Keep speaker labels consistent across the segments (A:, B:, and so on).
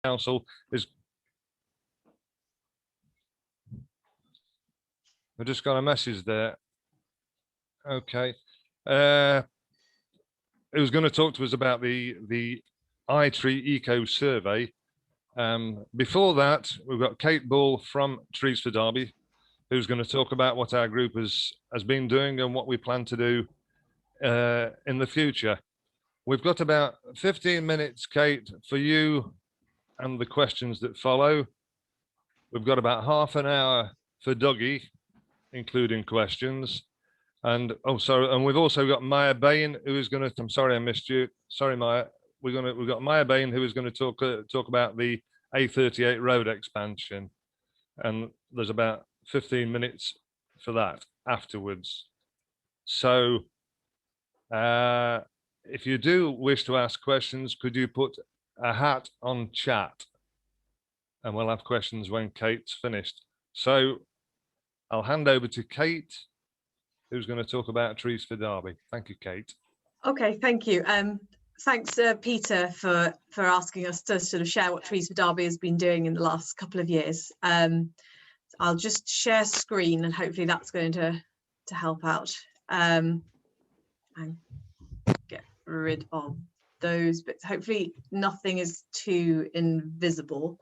A: Council is. I just got a message there. Okay. It was going to talk to us about the iTreeEco survey. Before that, we've got Kate Bull from Trees for Derby, who's going to talk about what our group has been doing and what we plan to do in the future. We've got about 15 minutes, Kate, for you and the questions that follow. We've got about half an hour for Dougie, including questions. And and we've also got Mair Bain, who is going to. I'm sorry I missed you. Sorry, Mair. We've got Mair Bain, who is going to talk about the A38 road expansion, and there's about 15 minutes for that afterwards. So, if you do wish to ask questions, could you put a hat on chat, and we'll have questions when Kate's finished. So, I'll hand over to Kate, who's going to talk about Trees for Derby. Thank you, Kate.
B: Okay, thank you. Thanks, Peter, for asking us to sort of share what Trees for Derby has been doing in the last couple of years. I'll just share screen, and hopefully that's going to help out. And get rid of those bits. Hopefully nothing is too invisible.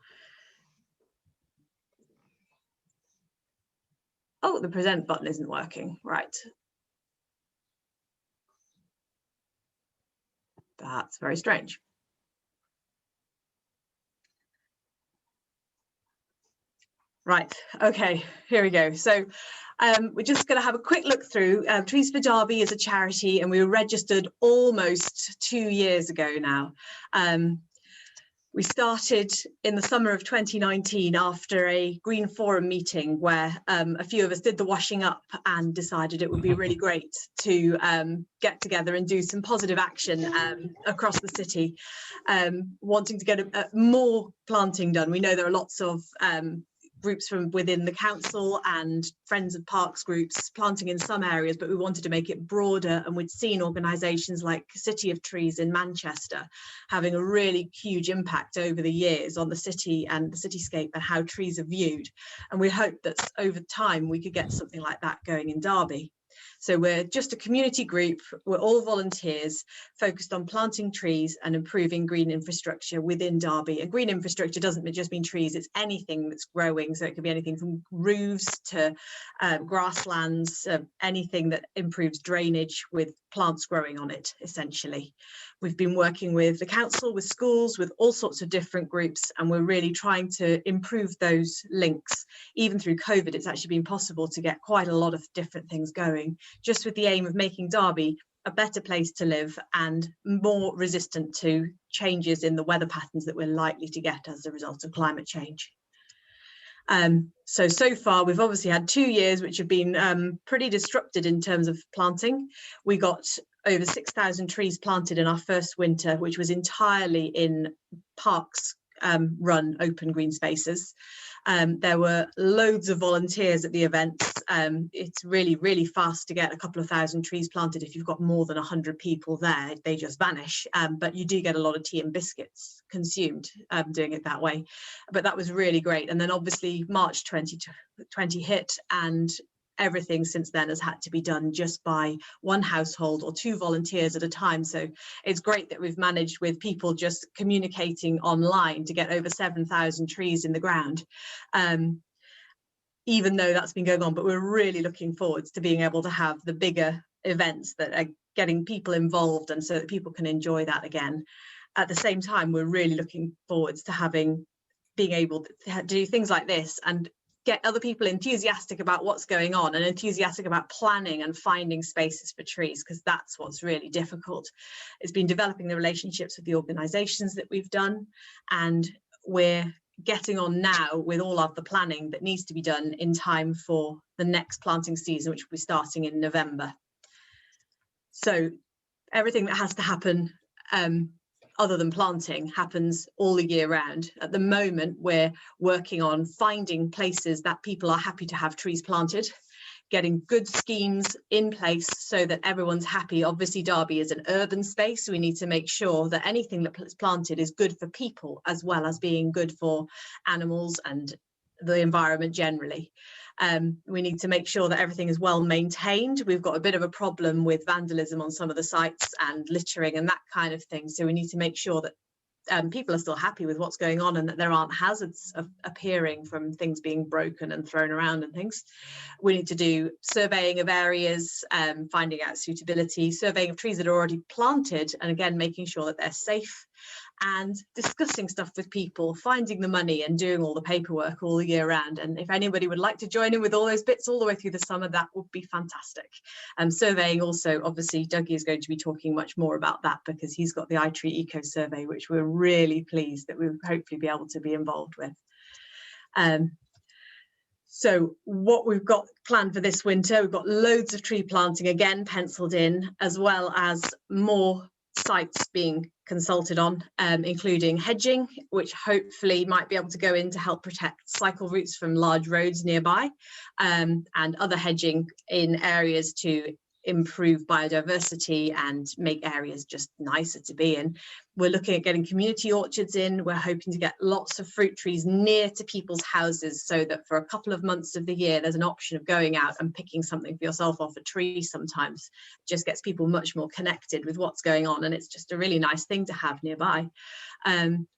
B: Oh, the present button isn't working. Right. That's very strange. Right, okay, here we go. So we're just going to have a quick look through. Trees for Derby is a charity, and we were registered almost 2 years ago now. We started in the summer of 2019 after a Green Forum meeting where a few of us did the washing up and decided it would be really great to get together and do some positive action across the city, wanting to get more planting done. We know there are lots of groups from within the council and Friends of Parks groups planting in some areas, but we wanted to make it broader, and we'd seen organisations like City of Trees in Manchester having a really huge impact over the years on the city and the cityscape and how trees are viewed, and we hoped that over time we could get something like that going in Derby. So we're just a community group, we're all volunteers focused on planting trees and improving green infrastructure within Derby. And green infrastructure doesn't just mean trees, it's anything that's growing. So it could be anything from roofs to grasslands, anything that improves drainage with plants growing on it, essentially. We've been working with the council, with schools, with all sorts of different groups, and we're really trying to improve those links. Even through COVID, it's actually been possible to get quite a lot of different things going, just with the aim of making Derby a better place to live and more resistant to changes in the weather patterns that we're likely to get as a result of climate change. So far, we've obviously had 2 years which have been pretty disrupted in terms of planting. We got over 6,000 trees planted in our first winter, which was entirely in parks run open green spaces. There were loads of volunteers at the events. It's really, really fast to get a couple of thousand trees planted. If you've got more than 100 people there, they just vanish. But you do get a lot of tea and biscuits consumed doing it that way. But that was really great. And then obviously March 2020 hit, and everything since then has had to be done just by one household or 2 volunteers at a time. So it's great that we've managed, with people just communicating online, to get over 7,000 trees in the ground, even though that's been going on. But we're really looking forward to being able to have the bigger events that are getting people involved, and so that people can enjoy that again. At the same time, we're really looking forward to being able to do things like this and get other people enthusiastic about what's going on and enthusiastic about planning and finding spaces for trees, because that's what's really difficult. It's been developing the relationships with the organisations that we've done, and we're getting on now with all of the planning that needs to be done in time for the next planting season, which will be starting in November. So everything that has to happen other than planting happens all the year round. At the moment, we're working on finding places that people are happy to have trees planted, getting good schemes in place so that everyone's happy. Obviously, Derby is an urban space, so we need to make sure that anything that's planted is good for people as well as being good for animals and the environment generally. We need to make sure that everything is well maintained. We've got a bit of a problem with vandalism on some of the sites and littering and that kind of thing. So we need to make sure that people are still happy with what's going on and that there aren't hazards appearing from things being broken and thrown around and things. We need to do surveying of areas, finding out suitability, surveying of trees that are already planted, and again, making sure that they're safe, and discussing stuff with people, finding the money and doing all the paperwork all the year round. And if anybody would like to join in with all those bits all the way through the summer, that would be fantastic. Surveying also, obviously, Dougie is going to be talking much more about that because he's got the iTreeEco survey, which we're really pleased that we'll hopefully be able to be involved with. So what we've got planned for this winter, we've got loads of tree planting again penciled in, as well as more sites being consulted on, including hedging, which hopefully might be able to go in to help protect cycle routes from large roads nearby, and other hedging in areas to improve biodiversity and make areas just nicer to be in. We're looking at getting community orchards in. We're hoping to get lots of fruit trees near to people's houses so that for a couple of months of the year, there's an option of going out and picking something for yourself off a tree sometimes. It just gets people much more connected with what's going on, and it's just a really nice thing to have nearby.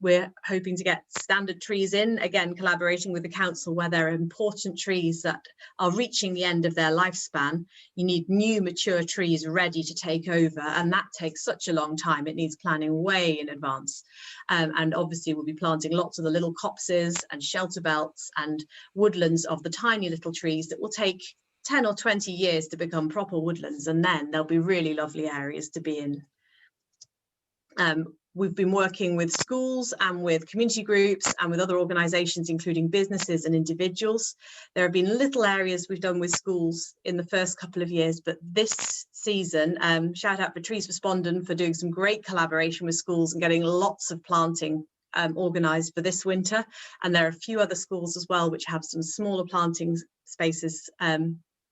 B: We're hoping to get standard trees in, again, collaborating with the council where there are important trees that are reaching the end of their lifespan. You need new mature trees ready to take over, and that takes such a long time. It needs planning way in advance. And obviously we'll be planting lots of the little copses and shelter belts and woodlands of the tiny little trees that will take 10 or 20 years to become proper woodlands, and then there'll be really lovely areas to be in. We've been working with schools and with community groups and with other organisations, including businesses and individuals. There have been little areas we've done with schools in the first couple of years, but this season, shout out for Trees for Spondon for doing some great collaboration with schools and getting lots of planting organised for this winter. And there are a few other schools as well which have some smaller planting spaces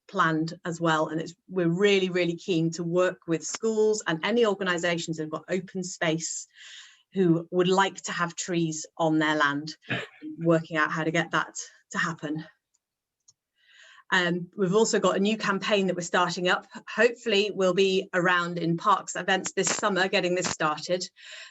B: planned as well, and we're really, really keen to work with schools and any organisations that have got open space who would like to have trees on their land, working out how to get that to happen. We've also got a new campaign that we're starting up. Hopefully we'll be around in parks events this summer getting this started,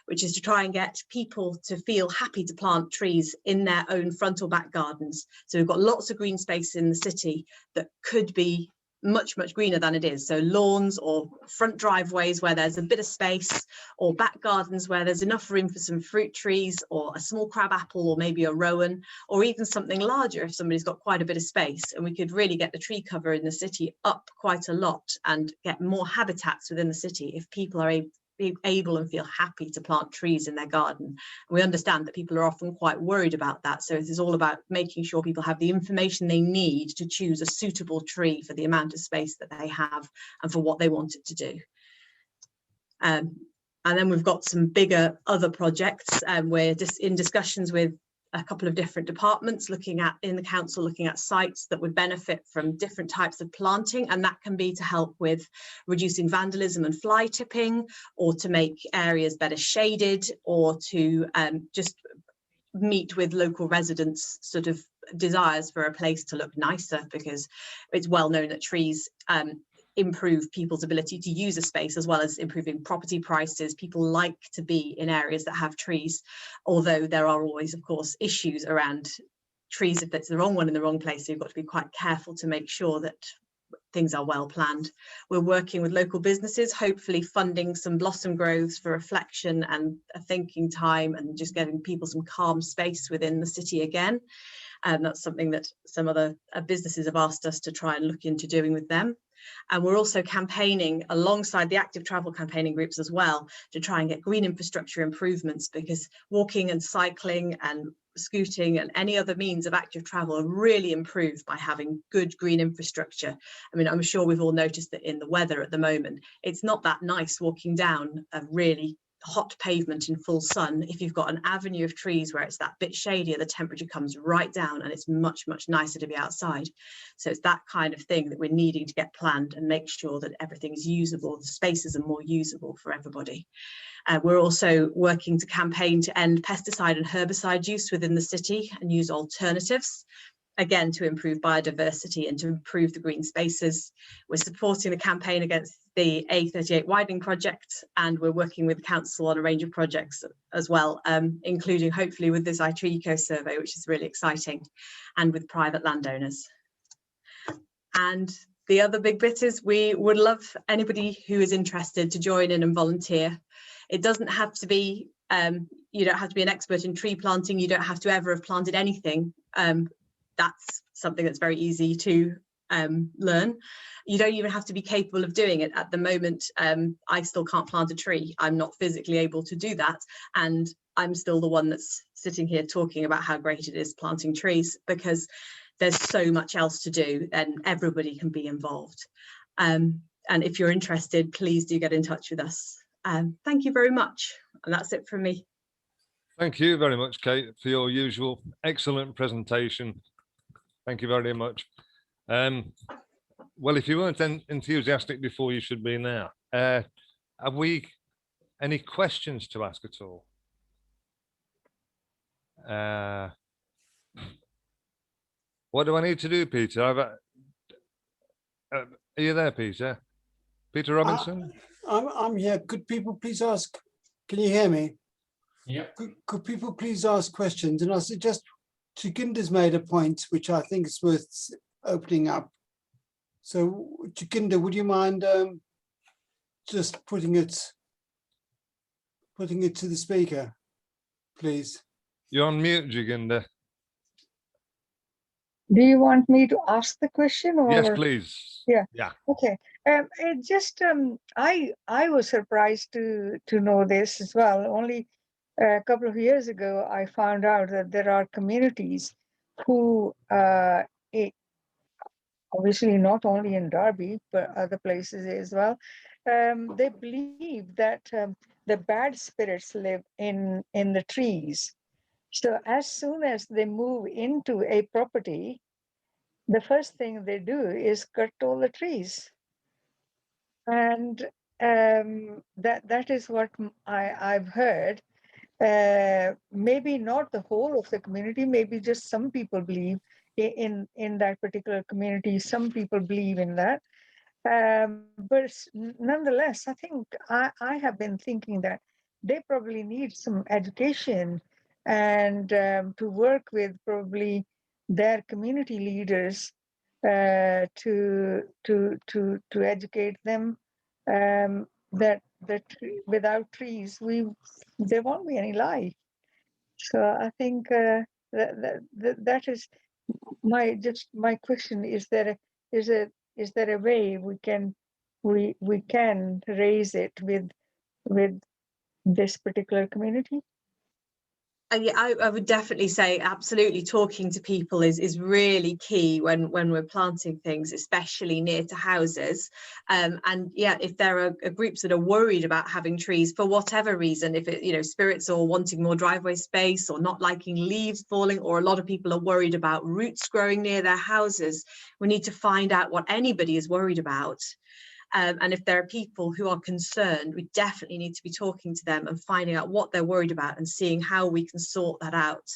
B: which is to try and get people to feel happy to plant trees in their own front or back gardens. So we've got lots of green space in the city that could be much, much greener than it is. So lawns or front driveways where there's a bit of space, or back gardens where there's enough room for some fruit trees or a small crabapple or maybe a rowan, or even something larger if somebody's got quite a bit of space. And we could really get the tree cover in the city up quite a lot and get more habitats within the city if people are able and feel happy to plant trees in their garden. And we understand that people are often quite worried about that, so it is all about making sure people have the information they need to choose a suitable tree for the amount of space that they have and for what they want it to do. And then we've got some bigger other projects, and we're just in discussions with a couple of different departments in the council looking at sites that would benefit from different types of planting, and that can be to help with reducing vandalism and fly tipping, or to make areas better shaded, or to just meet with local residents' sort of desires for a place to look nicer, because it's well known that trees improve people's ability to use a space as well as improving property prices. People like to be in areas that have trees, although there are always, of course, issues around trees if it's the wrong one in the wrong place. So you've got to be quite careful to make sure that things are well planned. We're working with local businesses, hopefully funding some blossom groves for reflection and a thinking time, and just giving people some calm space within the city again. And that's something that some other businesses have asked us to try and look into doing with them. And we're also campaigning alongside the active travel campaigning groups as well to try and get green infrastructure improvements, because walking and cycling and scooting and any other means of active travel are really improved by having good green infrastructure. I mean, I'm sure we've all noticed that in the weather at the moment, it's not that nice walking down a really hot pavement in full sun, if you've got an avenue of trees where it's that bit shadier, the temperature comes right down and it's much, much nicer to be outside. So it's that kind of thing that we're needing to get planned and make sure that everything's usable, the spaces are more usable for everybody. We're also working to campaign to end pesticide and herbicide use within the city and use alternatives, again, to improve biodiversity and to improve the green spaces. We're supporting the campaign against the A38 widening project, and we're working with the council on a range of projects as well, including hopefully with this iTreeEco survey, which is really exciting, and with private landowners. And the other big bit is we would love anybody who is interested to join in and volunteer. It doesn't have to be, you don't have to be an expert in tree planting. You don't have to ever have planted anything. That's something that's very easy to learn. You don't even have to be capable of doing it. At the moment, I still can't plant a tree. I'm not physically able to do that. And I'm still the one that's sitting here talking about how great it is planting trees, because there's so much else to do and everybody can be involved. And if you're interested, please do get in touch with us. Thank you very much. And that's it from me.
A: Thank you very much, Kate, for your usual excellent presentation. Thank you very much. Well, if you weren't enthusiastic before, you should be now. Have we any questions to ask at all? What do I need to do, Peter? Are you there, Peter? Peter Robinson?
C: I'm here. Could people please ask? Can you hear me?
D: Yeah.
C: Could people please ask questions? And I suggest Jacinda's made a point which I think is worth opening up. So, Jacinda, would you mind just putting it to the speaker, please?
A: You're on mute, Jacinda.
E: Do you want me to ask the question, or?
A: Yes, please.
E: Yeah.
A: Yeah.
E: Okay. It just I was surprised to know this as well. Only a couple of years ago, I found out that there are communities who, obviously not only in Derby but other places as well, they believe that the bad spirits live in the trees. So as soon as they move into a property, the first thing they do is cut all the trees. And that is what I've heard. Maybe not the whole of the community, maybe just some people believe in that particular community. Some people believe in that. But nonetheless, I think I have been thinking that they probably need some education and to work with probably their community leaders to educate them that without trees there won't be any life. So I think that is my question. Is there a way we can raise it with this particular community?
B: Yeah, I would definitely say absolutely talking to people is really key when we're planting things, especially near to houses. And yeah, if there are groups that are worried about having trees for whatever reason, if it, spirits or wanting more driveway space or not liking leaves falling, or a lot of people are worried about roots growing near their houses, we need to find out what anybody is worried about. And if there are people who are concerned, we definitely need to be talking to them and finding out what they're worried about and seeing how we can sort that out.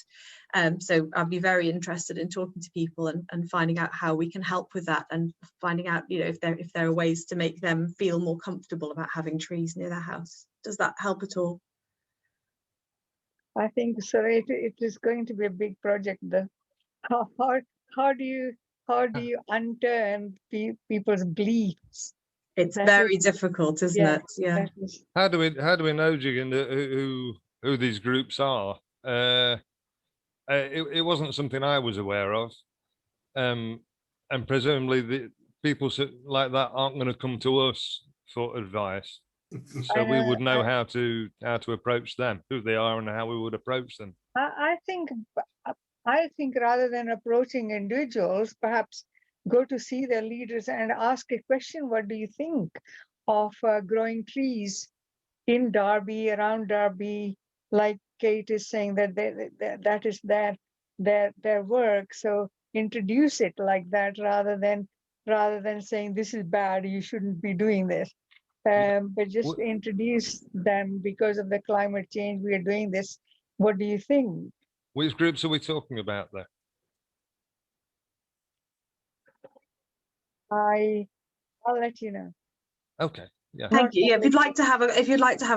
B: So I'd be very interested in talking to people and finding out how we can help with that, and finding out, if there are ways to make them feel more comfortable about having trees near their house. Does that help at all?
E: I think so. It is going to be a big project. How do you unturn people's beliefs?
B: It's very difficult, isn't it? Yeah.
A: How do we know, Jacinda, who these groups are? It wasn't something I was aware of, and presumably the people like that aren't going to come to us for advice, so we would know how to approach them, who they are, and how we would approach them.
E: I think rather than approaching individuals, perhaps go to see their leaders and ask a question. What do you think of growing trees in Derby, around Derby, like Kate is saying that that is their work. So introduce it like that rather than saying this is bad, you shouldn't be doing this. But just introduce them because of the climate change. We are doing this. What do you think?
A: Which groups are we talking about there?
E: I'll let you know.
A: Okay. Yeah.
B: Thank you. Yeah, if you'd like to have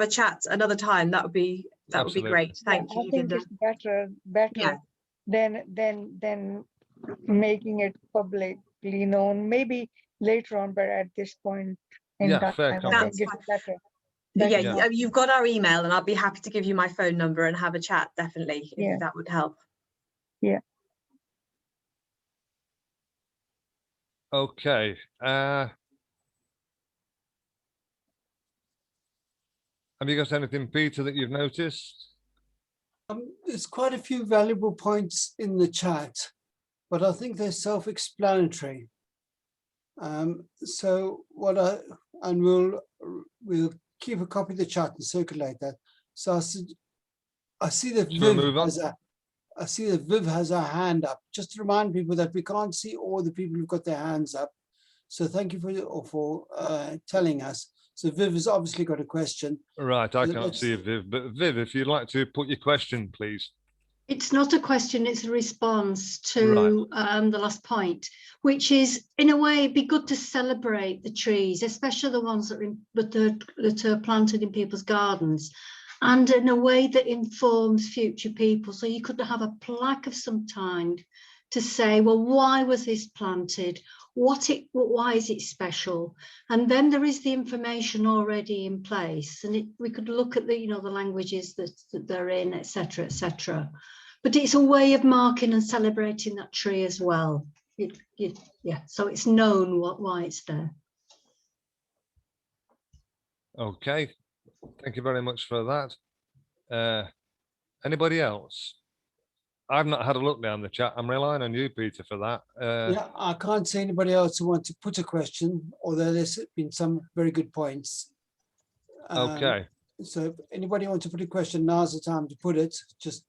B: a chat another time, that would be
A: Absolutely.
B: great. Thank
E: I
B: you.
E: think it's better
B: Yeah.
E: than making it publicly known. Maybe later on, but at this point in
A: Yeah,
E: time,
A: fair
E: I
A: comment.
E: think it's better.
B: Yeah,
A: Yeah.
B: you've got our email, and I'll be happy to give you my phone number and have a chat. Definitely,
E: Yeah.
B: if that would help.
E: Yeah.
A: Okay. Have you got anything, Peter, that you've noticed?
C: There's quite a few valuable points in the chat, but I think they're self-explanatory. So we'll keep a copy of the chat and circulate that. So I see that Viv has her hand up. Just to remind people that we can't see all the people who've got their hands up. So thank you for telling us. So Viv has obviously got a question.
A: Right, I can't see Viv, but Viv, if you'd like to put your question, please.
D: It's not a question, it's a response to the last point, which is, in a way, it'd be good to celebrate the trees, especially the ones that are planted in people's gardens, and in a way that informs future people. So you could have a plaque of some kind to say, well, why was this planted? Why is it special? And then there is the information already in place, and we could look at the the languages that they're in, etc., etc. But it's a way of marking and celebrating that tree as well. Yeah, so it's known why it's there.
A: Okay, thank you very much for that. Anybody else? I've not had a look down the chat. I'm relying on you, Peter, for that.
C: Yeah, I can't see anybody else who wants to put a question, although there's been some very good points.
A: Okay.
C: So if anybody wants to put a question, now's the time to put it. Just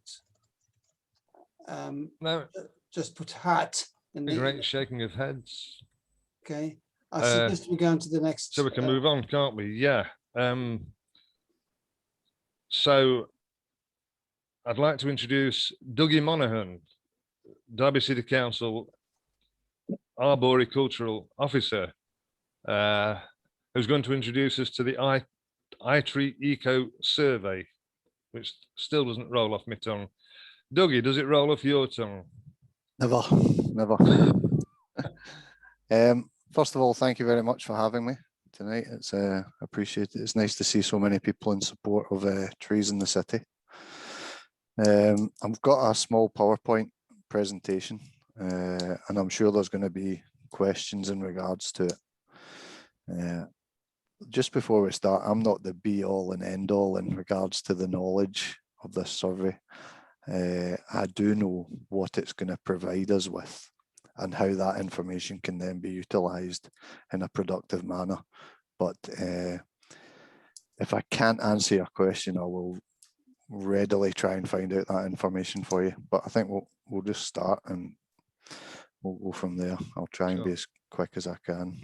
C: put hat in
A: a great shaking of heads.
C: Okay, I suggest we go on to the next.
A: So we can move on, can't we? Yeah. So I'd like to introduce Dougie Monaghan, Derby City Council Arboricultural Officer, who's going to introduce us to the iTreeEco survey, which still doesn't roll off my tongue. Dougie, does it roll off your tongue?
F: Never. First of all, thank you very much for having me tonight. It's appreciated. It's nice to see so many people in support of trees in the city. I've got a small PowerPoint presentation, and I'm sure there's going to be questions in regards to it. Just before we start, I'm not the be-all and end-all in regards to the knowledge of this survey. I do know what it's going to provide us with and how that information can then be utilised in a productive manner. But if I can't answer your question, I will readily try and find out that information for you. But I think we'll just start and we'll go from there. I'll try and be as quick as I can.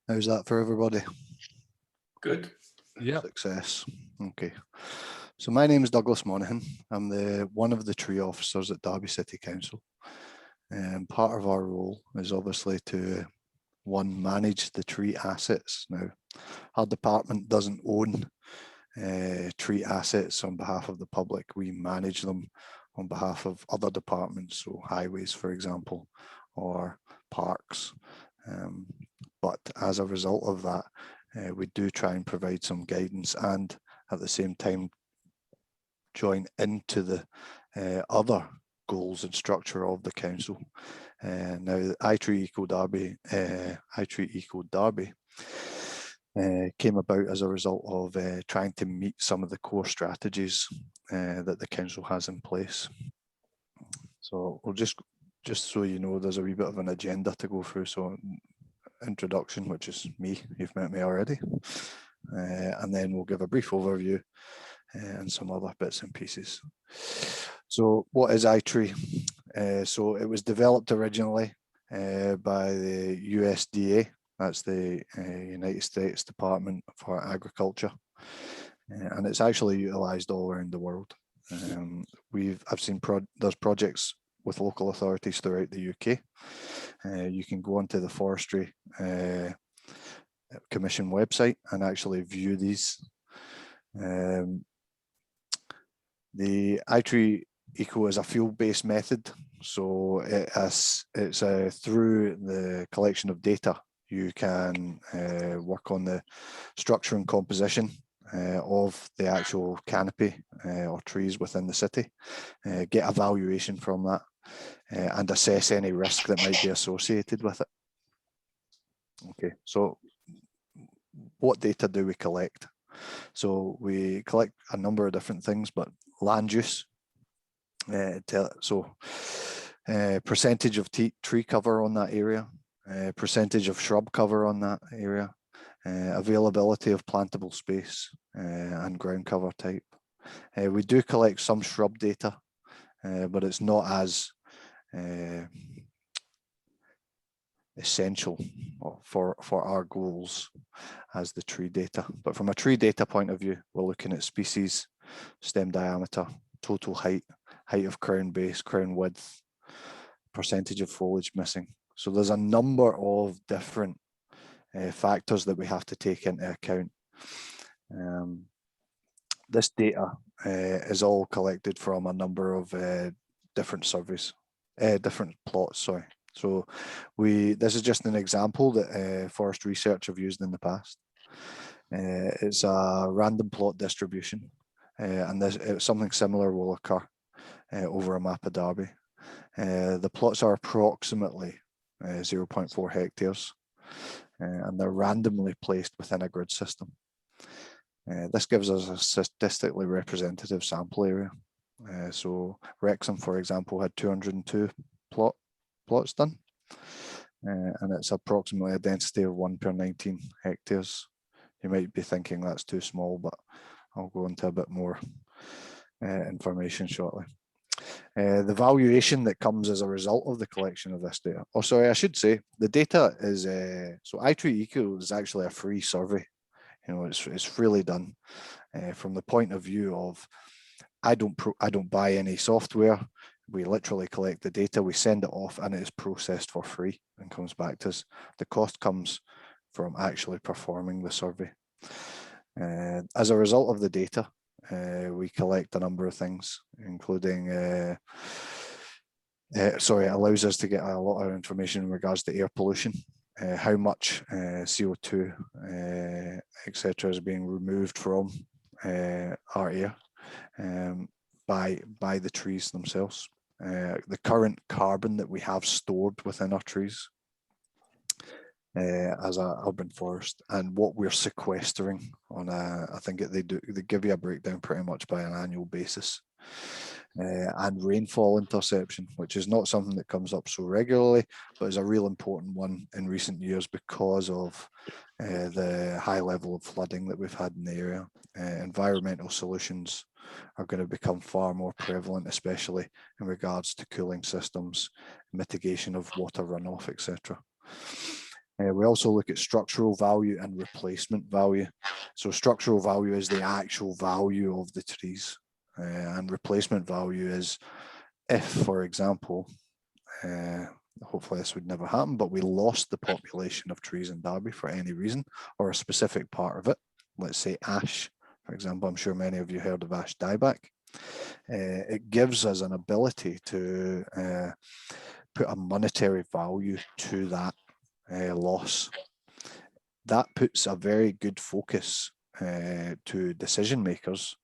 F: How's that for everybody? Good.
A: Yeah.
F: Success. Okay. So my name is Douglas Monaghan. I'm one of the tree officers at Derby City Council. And part of our role is obviously to, one, manage the tree assets. Now, our department doesn't own tree assets on behalf of the public. We manage them on behalf of other departments, so highways, for example, or parks. But as a result of that, we do try and provide some guidance and at the same time join into the other goals and structure of the council. Now, the iTreeEco Derby came about as a result of trying to meet some of the core strategies that the council has in place. So we'll just so you know, there's a wee bit of an agenda to go through. So introduction, which is me, you've met me already, and then we'll give a brief overview and some other bits and pieces. So what is iTree? So it was developed originally by the USDA, that's the United States Department for Agriculture, and it's actually utilised all around the world. I've seen there's projects with local authorities throughout the UK. You can go onto the Forestry Commission website and actually view these. The iTreeEco is a field-based method, so it's through the collection of data you can work on the structure and composition of the actual canopy or trees within the city, get a valuation from that, and assess any risk that might be associated with it. Okay, so what data do we collect? So we collect a number of different things, but land use, percentage of tree cover on that area, percentage of shrub cover on that area, availability of plantable space, and ground cover type. We do collect some shrub data, but it's not as essential for our goals as the tree data. But from a tree data point of view, we're looking at species, stem diameter, total height, height of crown base, crown width, percentage of foliage missing. So there's a number of different factors that we have to take into account. This data is all collected from a number of different surveys, different plots, sorry. So this is just an example that Forest Research have used in the past. It's a random plot distribution, and something similar will occur over a map of Derby. The plots are approximately 0.4 hectares, and they're randomly placed within a grid system. This gives us a statistically representative sample area. So Wrexham, for example, had 202 plots done, and it's approximately a density of 1 per 19 hectares. You might be thinking that's too small, but I'll go into a bit more information shortly. The valuation that comes as a result of the collection of this data. Oh, sorry, I should say the data is so iTreeEco is actually a free survey. You know, it's freely done from the point of view of I don't buy any software. We literally collect the data, we send it off, and it is processed for free and comes back to us. The cost comes from actually performing the survey. As a result of the data, we collect a number of things, including, it allows us to get a lot of information in regards to air pollution, how much CO2, etc., is being removed from our air by the trees themselves, the current carbon that we have stored within our trees as an urban forest, and what we're sequestering on I think they give you a breakdown pretty much by an annual basis, and rainfall interception, which is not something that comes up so regularly, but is a real important one in recent years because of the high level of flooding that we've had in the area. Environmental solutions are going to become far more prevalent, especially in regards to cooling systems, mitigation of water runoff, etc. We also look at structural value and replacement value. So structural value is the actual value of the trees, and replacement value is if, for example, hopefully this would never happen, but we lost the population of trees in Derby for any reason, or a specific part of it, let's say ash, for example. I'm sure many of you heard of ash dieback. It gives us an ability to put a monetary value to that loss. That puts a very good focus to decision makers,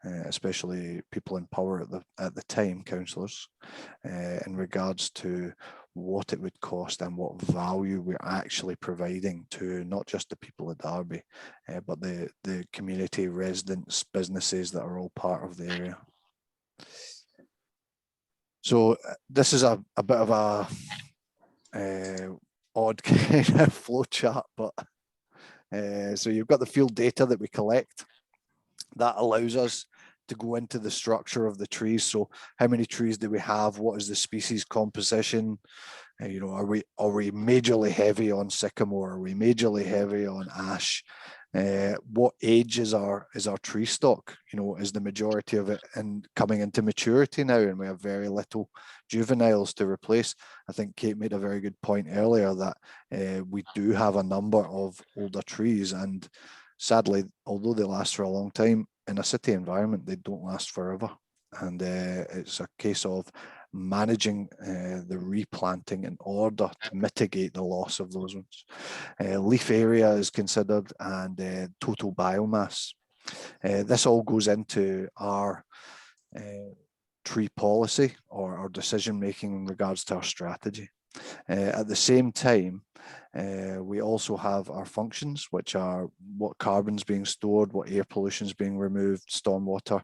F: especially people in power at the time, councillors, in regards to what it would cost and what value we're actually providing to not just the people of Derby, but the community, residents, businesses that are all part of the area. So this is a bit of a odd kind of flow chart, but so you've got the field data that we collect that allows us to go into the structure of the trees. So how many trees do we have? What is the species composition? You know, are we majorly heavy on sycamore? Are we majorly heavy on ash? What age is our tree stock? You know, is the majority of it and coming into maturity now, and we have very little juveniles to replace? I think Kate made a very good point earlier that we do have a number of older trees, and sadly, although they last for a long time, in a city environment, they don't last forever. And it's a case of managing the replanting in order to mitigate the loss of those ones. Leaf area is considered, and total biomass. This all goes into our tree policy or our decision making in regards to our strategy. At the same time, we also have our functions, which are what carbon's being stored, what air pollution is being removed, stormwater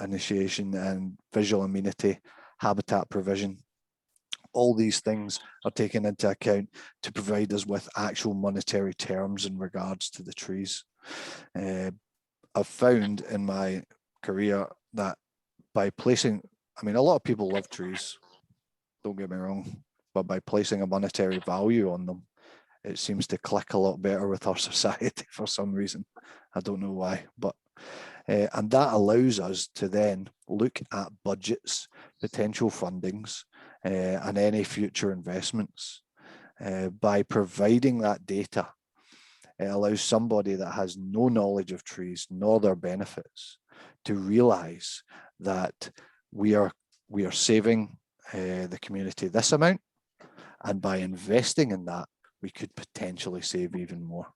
F: initiation and visual amenity, habitat provision. All these things are taken into account to provide us with actual monetary terms in regards to the trees. I've found in my career that by placing, I mean, a lot of people love trees, don't get me wrong, but by placing a monetary value on them, it seems to click a lot better with our society for some reason. I don't know why, but and that allows us to then look at budgets, potential fundings, and any future investments. By providing that data, it allows somebody that has no knowledge of trees nor their benefits to realise that we are saving the community this amount, and by investing in that, we could potentially save even more.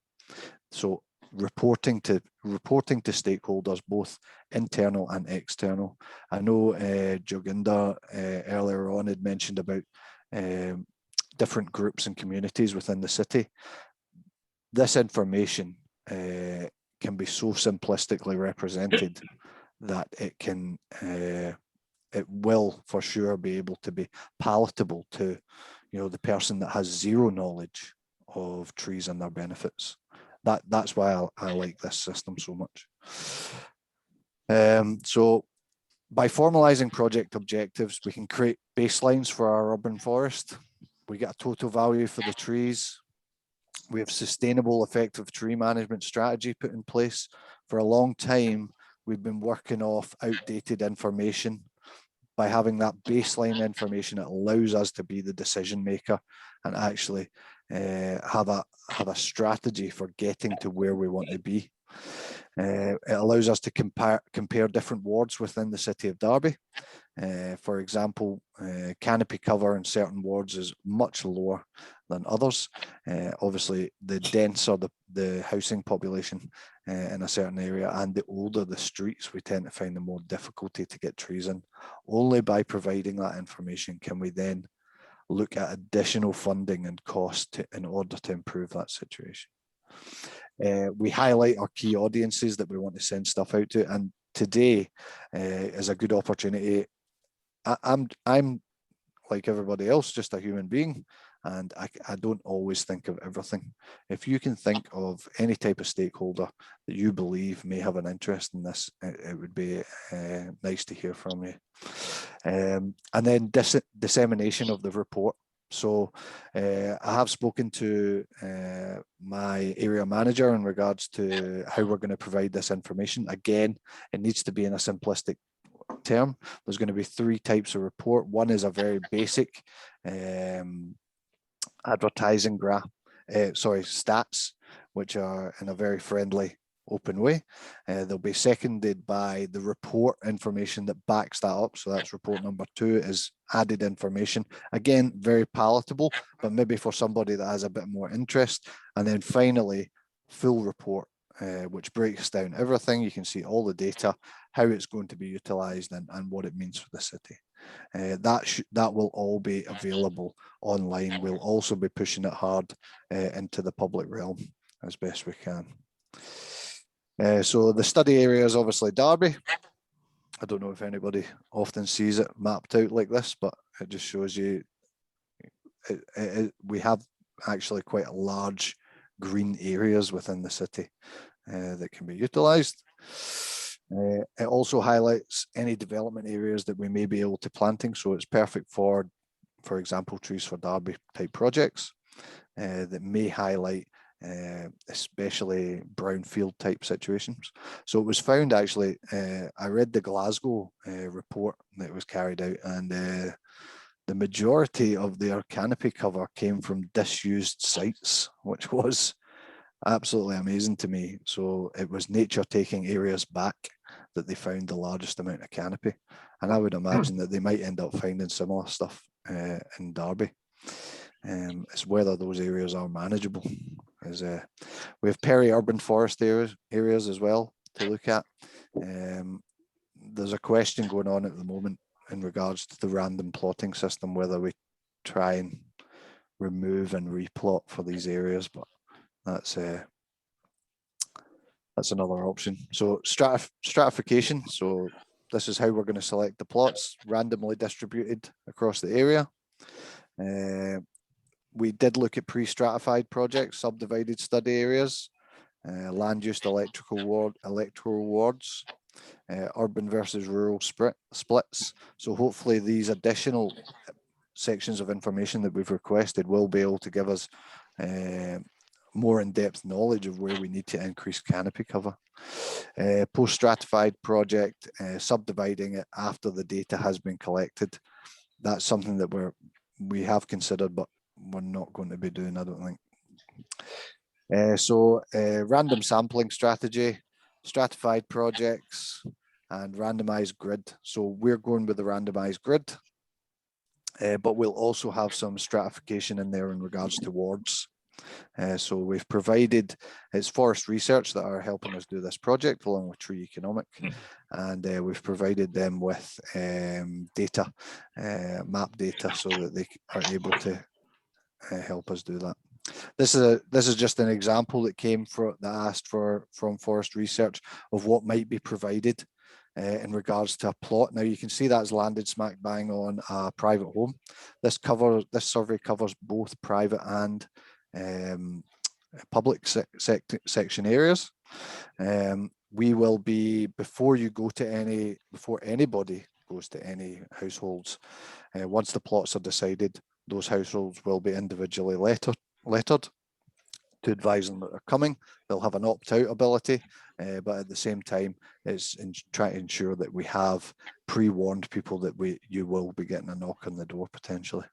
F: So reporting to stakeholders, both internal and external. I know Joginder earlier on had mentioned about different groups and communities within the city. This information can be so simplistically represented that it will for sure be able to be palatable to, you know, the person that has zero knowledge of trees and their benefits. That's why I like this system so much. So by formalizing project objectives, we can create baselines for our urban forest. We get a total value for the trees. We have sustainable, effective tree management strategy put in place. For a long time, we've been working off outdated information. By having that baseline information, it allows us to be the decision maker and actually have a strategy for getting to where we want to be. It allows us to compare different wards within the city of Derby. For example, canopy cover in certain wards is much lower than others. Obviously, the denser the housing population in a certain area and the older the streets, we tend to find the more difficulty to get trees in. Only by providing that information can we then look at additional funding and cost in order to improve that situation. We highlight our key audiences that we want to send stuff out to, and today is a good opportunity. I'm like everybody else, just a human being, and I don't always think of everything. If you can think of any type of stakeholder that you believe may have an interest in this, it would be nice to hear from you. And then dissemination of the report. So I have spoken to my area manager in regards to how we're going to provide this information. Again, it needs to be in a simplistic term. There's going to be 3 types of report. One is a very basic advertising graph, stats, which are in a very friendly, open way. They'll be seconded by the report information that backs that up. So that's report number 2 is added information. Again, very palatable, but maybe for somebody that has a bit more interest. And then finally, full report which breaks down everything. You can see all the data, how it's going to be utilised, and what it means for the city. That will all be available online. We'll also be pushing it hard into the public realm as best we can. So the study area is obviously Derby. I don't know if anybody often sees it mapped out like this, but it just shows you we have actually quite a large green areas within the city that can be utilised. It also highlights any development areas that we may be able to planting, so it's perfect for example, Trees for Derby type projects that may highlight especially brownfield type situations. So it was found actually, I read the Glasgow report that was carried out, and the majority of their canopy cover came from disused sites, which was absolutely amazing to me. So it was nature taking areas back that they found the largest amount of canopy. And I would imagine that they might end up finding similar stuff in Derby. It's whether those areas are manageable. We have peri-urban forest areas as well to look at. There's a question going on at the moment in regards to the random plotting system, whether we try and remove and replot for these areas, but that's another option. So stratification. So this is how we're going to select the plots, randomly distributed across the area. We did look at pre-stratified projects, subdivided study areas, land use electoral wards, urban versus rural splits. So hopefully these additional sections of information that we've requested will be able to give us more in-depth knowledge of where we need to increase canopy cover. Post-stratified project, subdividing it after the data has been collected. That's something that we have considered, but we're not going to be doing, I don't think. Random sampling strategy, stratified projects, and randomized grid. So we're going with the randomized grid, but we'll also have some stratification in there in regards to wards. So we've provided, it's Forest Research that are helping us do this project along with Tree Economic, and we've provided them with data, map data, so that they are able to help us do that. This is just an example that asked from Forest Research of what might be provided in regards to a plot. Now you can see that's landed smack bang on a private home. This survey covers both private and public section areas. We will be, before anybody goes to any households, once the plots are decided, those households will be individually lettered to advise them that they're coming. They'll have an opt-out ability, but at the same time, it's trying to ensure that we have pre-warned people that you will be getting a knock on the door potentially.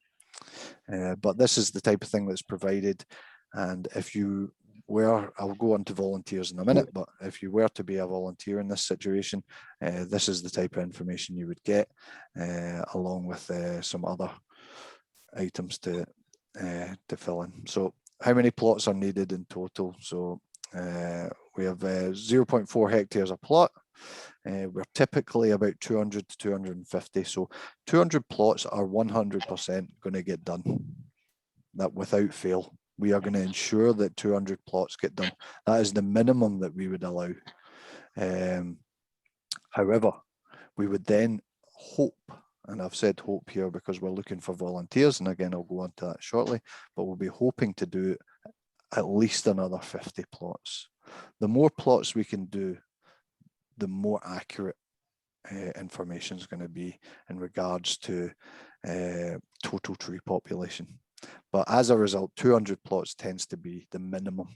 F: But this is the type of thing that's provided, and if you were, I'll go on to volunteers in a minute, but if you were to be a volunteer in this situation, this is the type of information you would get, along with some other items to fill in. So how many plots are needed in total? So we have 0.4 hectares a plot. We're typically about 200 to 250. So 200 plots are 100% going to get done. That without fail. We are going to ensure that 200 plots get done. That is the minimum that we would allow. However, we would then hope, and I've said hope here because we're looking for volunteers, and again, I'll go on to that shortly, but we'll be hoping to do at least another 50 plots. The more plots we can do, the more accurate information is going to be in regards to total tree population. But as a result, 200 plots tends to be the minimum.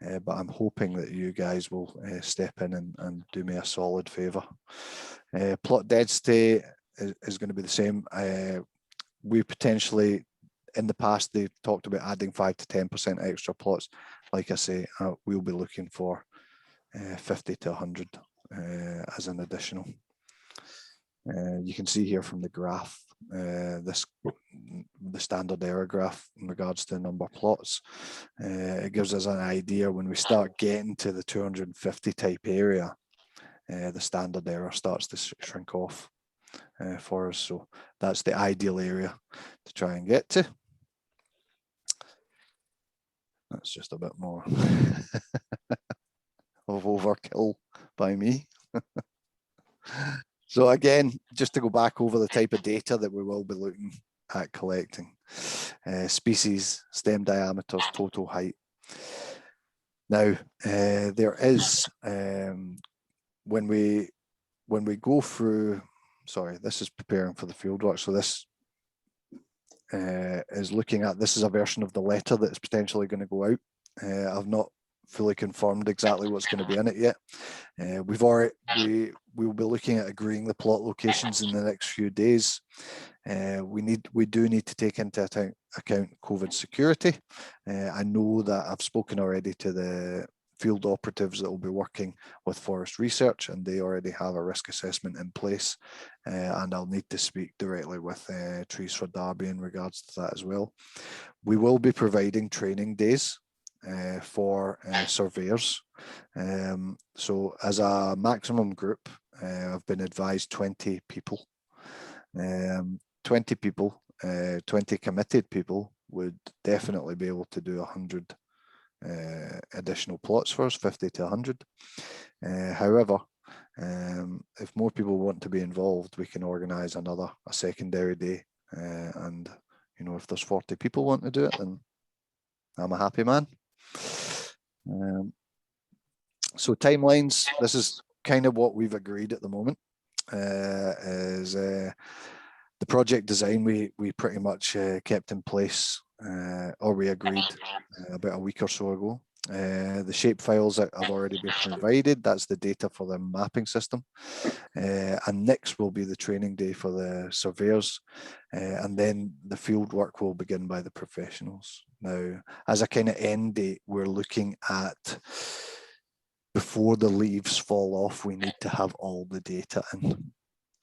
F: But I'm hoping that you guys will step in and do me a solid favour. Plot density is going to be the same. We potentially, in the past, they've talked about adding 5 to 10% extra plots. Like I say, we'll be looking for 50 to 100 as an additional. You can see here from the graph the standard error graph in regards to the number of plots. It gives us an idea when we start getting to the 250 type area, the standard error starts to shrink off for us. So that's the ideal area to try and get to. That's just a bit more of overkill by me. So again, just to go back over the type of data that we will be looking at collecting. Species, stem diameters, total height. Now, there is, when we go through, sorry, this is preparing for the fieldwork. So this is looking at, this is a version of the letter that's potentially going to go out. I've not fully confirmed exactly what's going to be in it yet. We will be looking at agreeing the plot locations in the next few days. We do need to take into account COVID security. I know that I've spoken already to the field operatives that will be working with Forest Research, and they already have a risk assessment in place. And I'll need to speak directly with Trees for Derby in regards to that as well. We will be providing training days for surveyors. So as a maximum group, I've been advised 20 people. 20 people, 20 committed people would definitely be able to do 100 additional plots for us, 50 to 100. However, if more people want to be involved, we can organise a secondary day. And you know, if there's 40 people want to do it, then I'm a happy man. So timelines, this is kind of what we've agreed at the moment. The project design we pretty much kept in place, or we agreed about a week or so ago. The shape files that have already been provided, that's the data for the mapping system. And next will be the training day for the surveyors. And then the field work will begin by the professionals. Now, as a kind of end date, we're looking at before the leaves fall off, we need to have all the data in,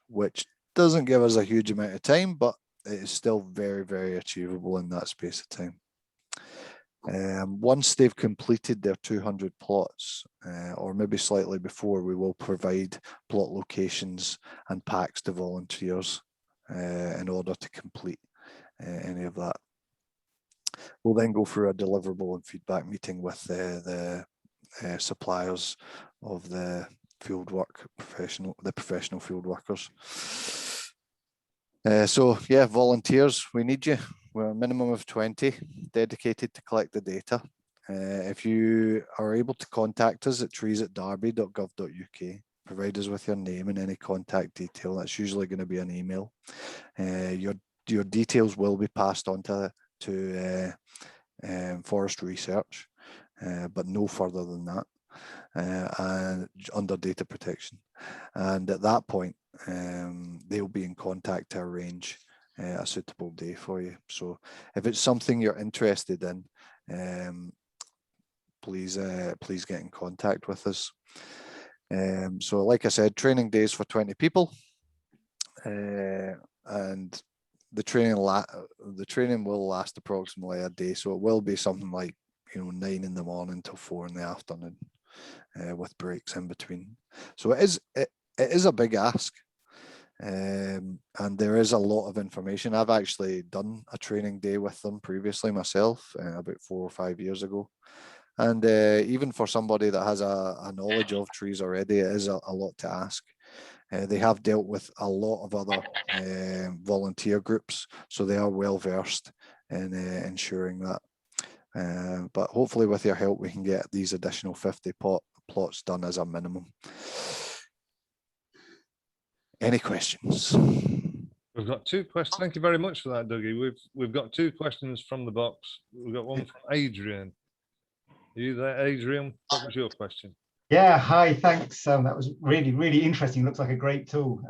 F: which doesn't give us a huge amount of time, but it is still very, very achievable in that space of time. Once they've completed their 200 plots, or maybe slightly before, we will provide plot locations and packs to volunteers in order to complete any of that. We'll then go through a deliverable and feedback meeting with the suppliers of the professional field workers. So yeah, volunteers, we need you. We're a minimum of 20 dedicated to collect the data. If you are able to contact us at trees@derby.gov.uk, provide us with your name and any contact detail. That's usually going to be an email. Your details will be passed on to Forest Research, but no further than that, and under data protection. And at that point, they'll be in contact to arrange a suitable day for you. So if it's something you're interested in, please get in contact with us. So like I said, training days for 20 people, and the training will last approximately a day. So it will be something like 9 in the morning till 4 in the afternoon, with breaks in between. So it is a big ask. And there is a lot of information. I've actually done a training day with them previously myself, about 4 or 5 years ago. And even for somebody that has a knowledge of trees already, it is a lot to ask. They have dealt with a lot of other volunteer groups, so they are well versed in ensuring that. But hopefully with your help, we can get these additional 50 plots done as a minimum. Any questions?
A: We've got 2 questions. Thank you very much for that, Dougie. We've got 2 questions from the box. We've got one from Adrian. Are you there, Adrian? What was your question?
G: Yeah, hi, thanks. That was really, really interesting. Looks like a great tool.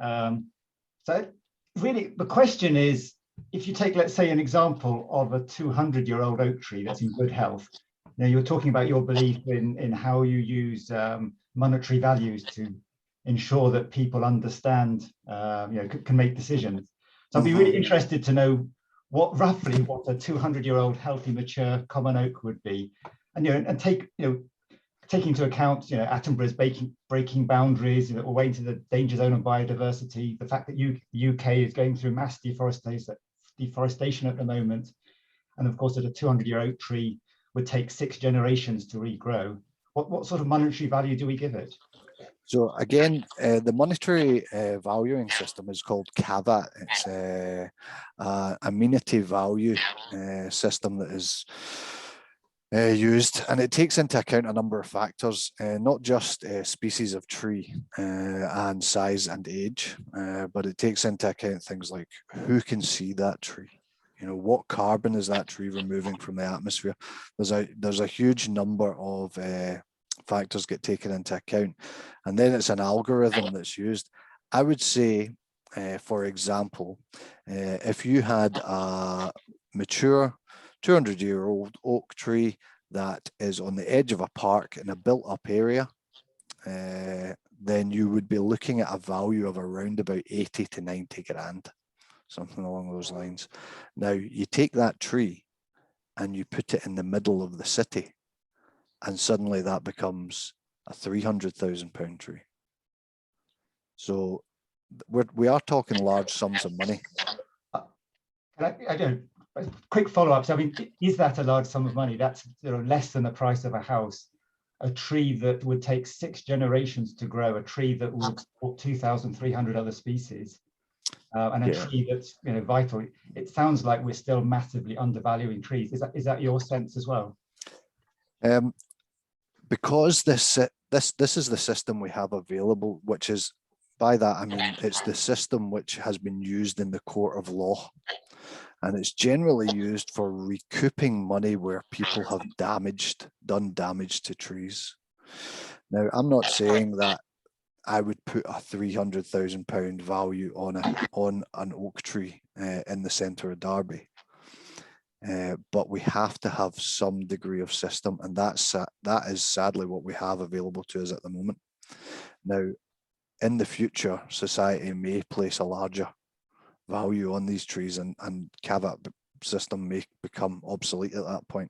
G: So really, the question is, if you take, let's say, an example of a 200-year-old oak tree that's in good health. Now, you're talking about your belief in how you use monetary values to ensure that people understand, can make decisions. So I'd be really interested to know roughly what a 200-year-old healthy, mature common oak would be, and and take taking into account Attenborough's breaking boundaries, we're way into the danger zone of biodiversity, the fact that the UK is going through mass deforestation at the moment, and of course that a 200-year oak tree would take 6 generations to regrow. What sort of monetary value do we give it?
F: So again, the monetary valuing system is called CAVAT. It's a amenity value system that is used, and it takes into account a number of factors, not just species of tree and size and age, but it takes into account things like who can see that tree, what carbon is that tree removing from the atmosphere. There's a huge number of factors get taken into account, and then it's an algorithm that's used. I would say, for example, if you had a mature 200-year-old oak tree that is on the edge of a park in a built-up area, then you would be looking at a value of around about 80 to 90 grand, something along those lines. Now, you take that tree and you put it in the middle of the city, and suddenly that becomes a £300,000 tree. So we are talking large sums of money.
G: I don't. A quick follow-up. So, I mean, is that a large sum of money? That's less than the price of a house. A tree that would take 6 generations to grow, a tree that would support 2,300 other species, and a tree that's vital. It sounds like we're still massively undervaluing trees. Is that your sense as well?
F: Because this is the system we have available, which is, by that I mean it's the system which has been used in the court of law. And it's generally used for recouping money where people have done damage to trees. Now, I'm not saying that I would put a £300,000 value on an oak tree in the centre of Derby, but we have to have some degree of system, and that is sadly what we have available to us at the moment. Now, in the future, society may place a larger value on these trees, and CAVAT system may become obsolete at that point.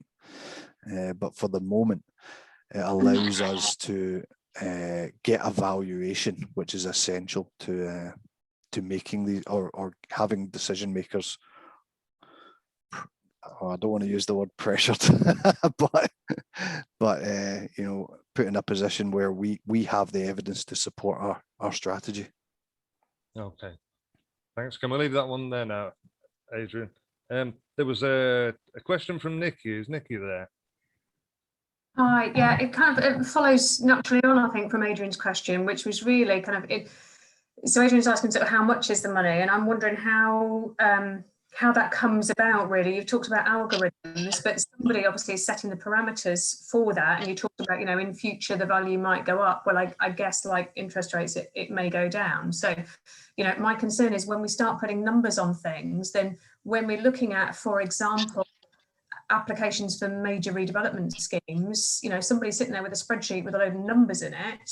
F: But for the moment, it allows us to get a valuation, which is essential to making these or having decision makers. I don't want to use the word pressured, but put in a position where we have the evidence to support our strategy.
A: Okay. Thanks. Can we leave that one there now, Adrian? There was a question from Nikki. Is Nikki there?
H: Hi. Yeah, it follows naturally on, I think, from Adrian's question, which was really kind of it. So Adrian's asking sort of how much is the money, and I'm wondering how that comes about. Really, you've talked about algorithms, but somebody obviously is setting the parameters for that, and you talked about in future the value might go up. Well, I guess like interest rates, it may go down. So my concern is when we start putting numbers on things, then when we're looking at, for example, applications for major redevelopment schemes, somebody's sitting there with a spreadsheet with a load of numbers in it,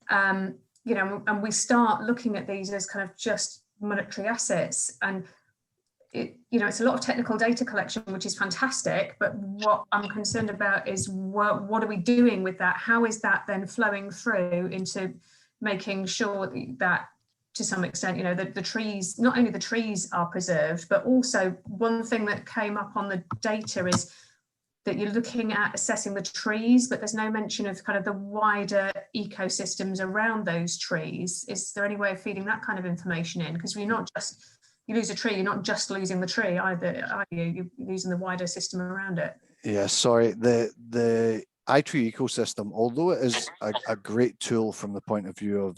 H: and we start looking at these as kind of just monetary assets, and it's a lot of technical data collection, which is fantastic, but what I'm concerned about is what are we doing with that? How is that then flowing through into making sure that to some extent, the trees, not only the trees are preserved, but also one thing that came up on the data is that you're looking at assessing the trees, but there's no mention of kind of the wider ecosystems around those trees. Is there any way of feeding that kind of information in? Because you lose a tree, you're not just losing the tree either, are you? You're losing the wider system around it.
F: Yeah, sorry. The iTreeEco system, although it is a great tool from the point of view of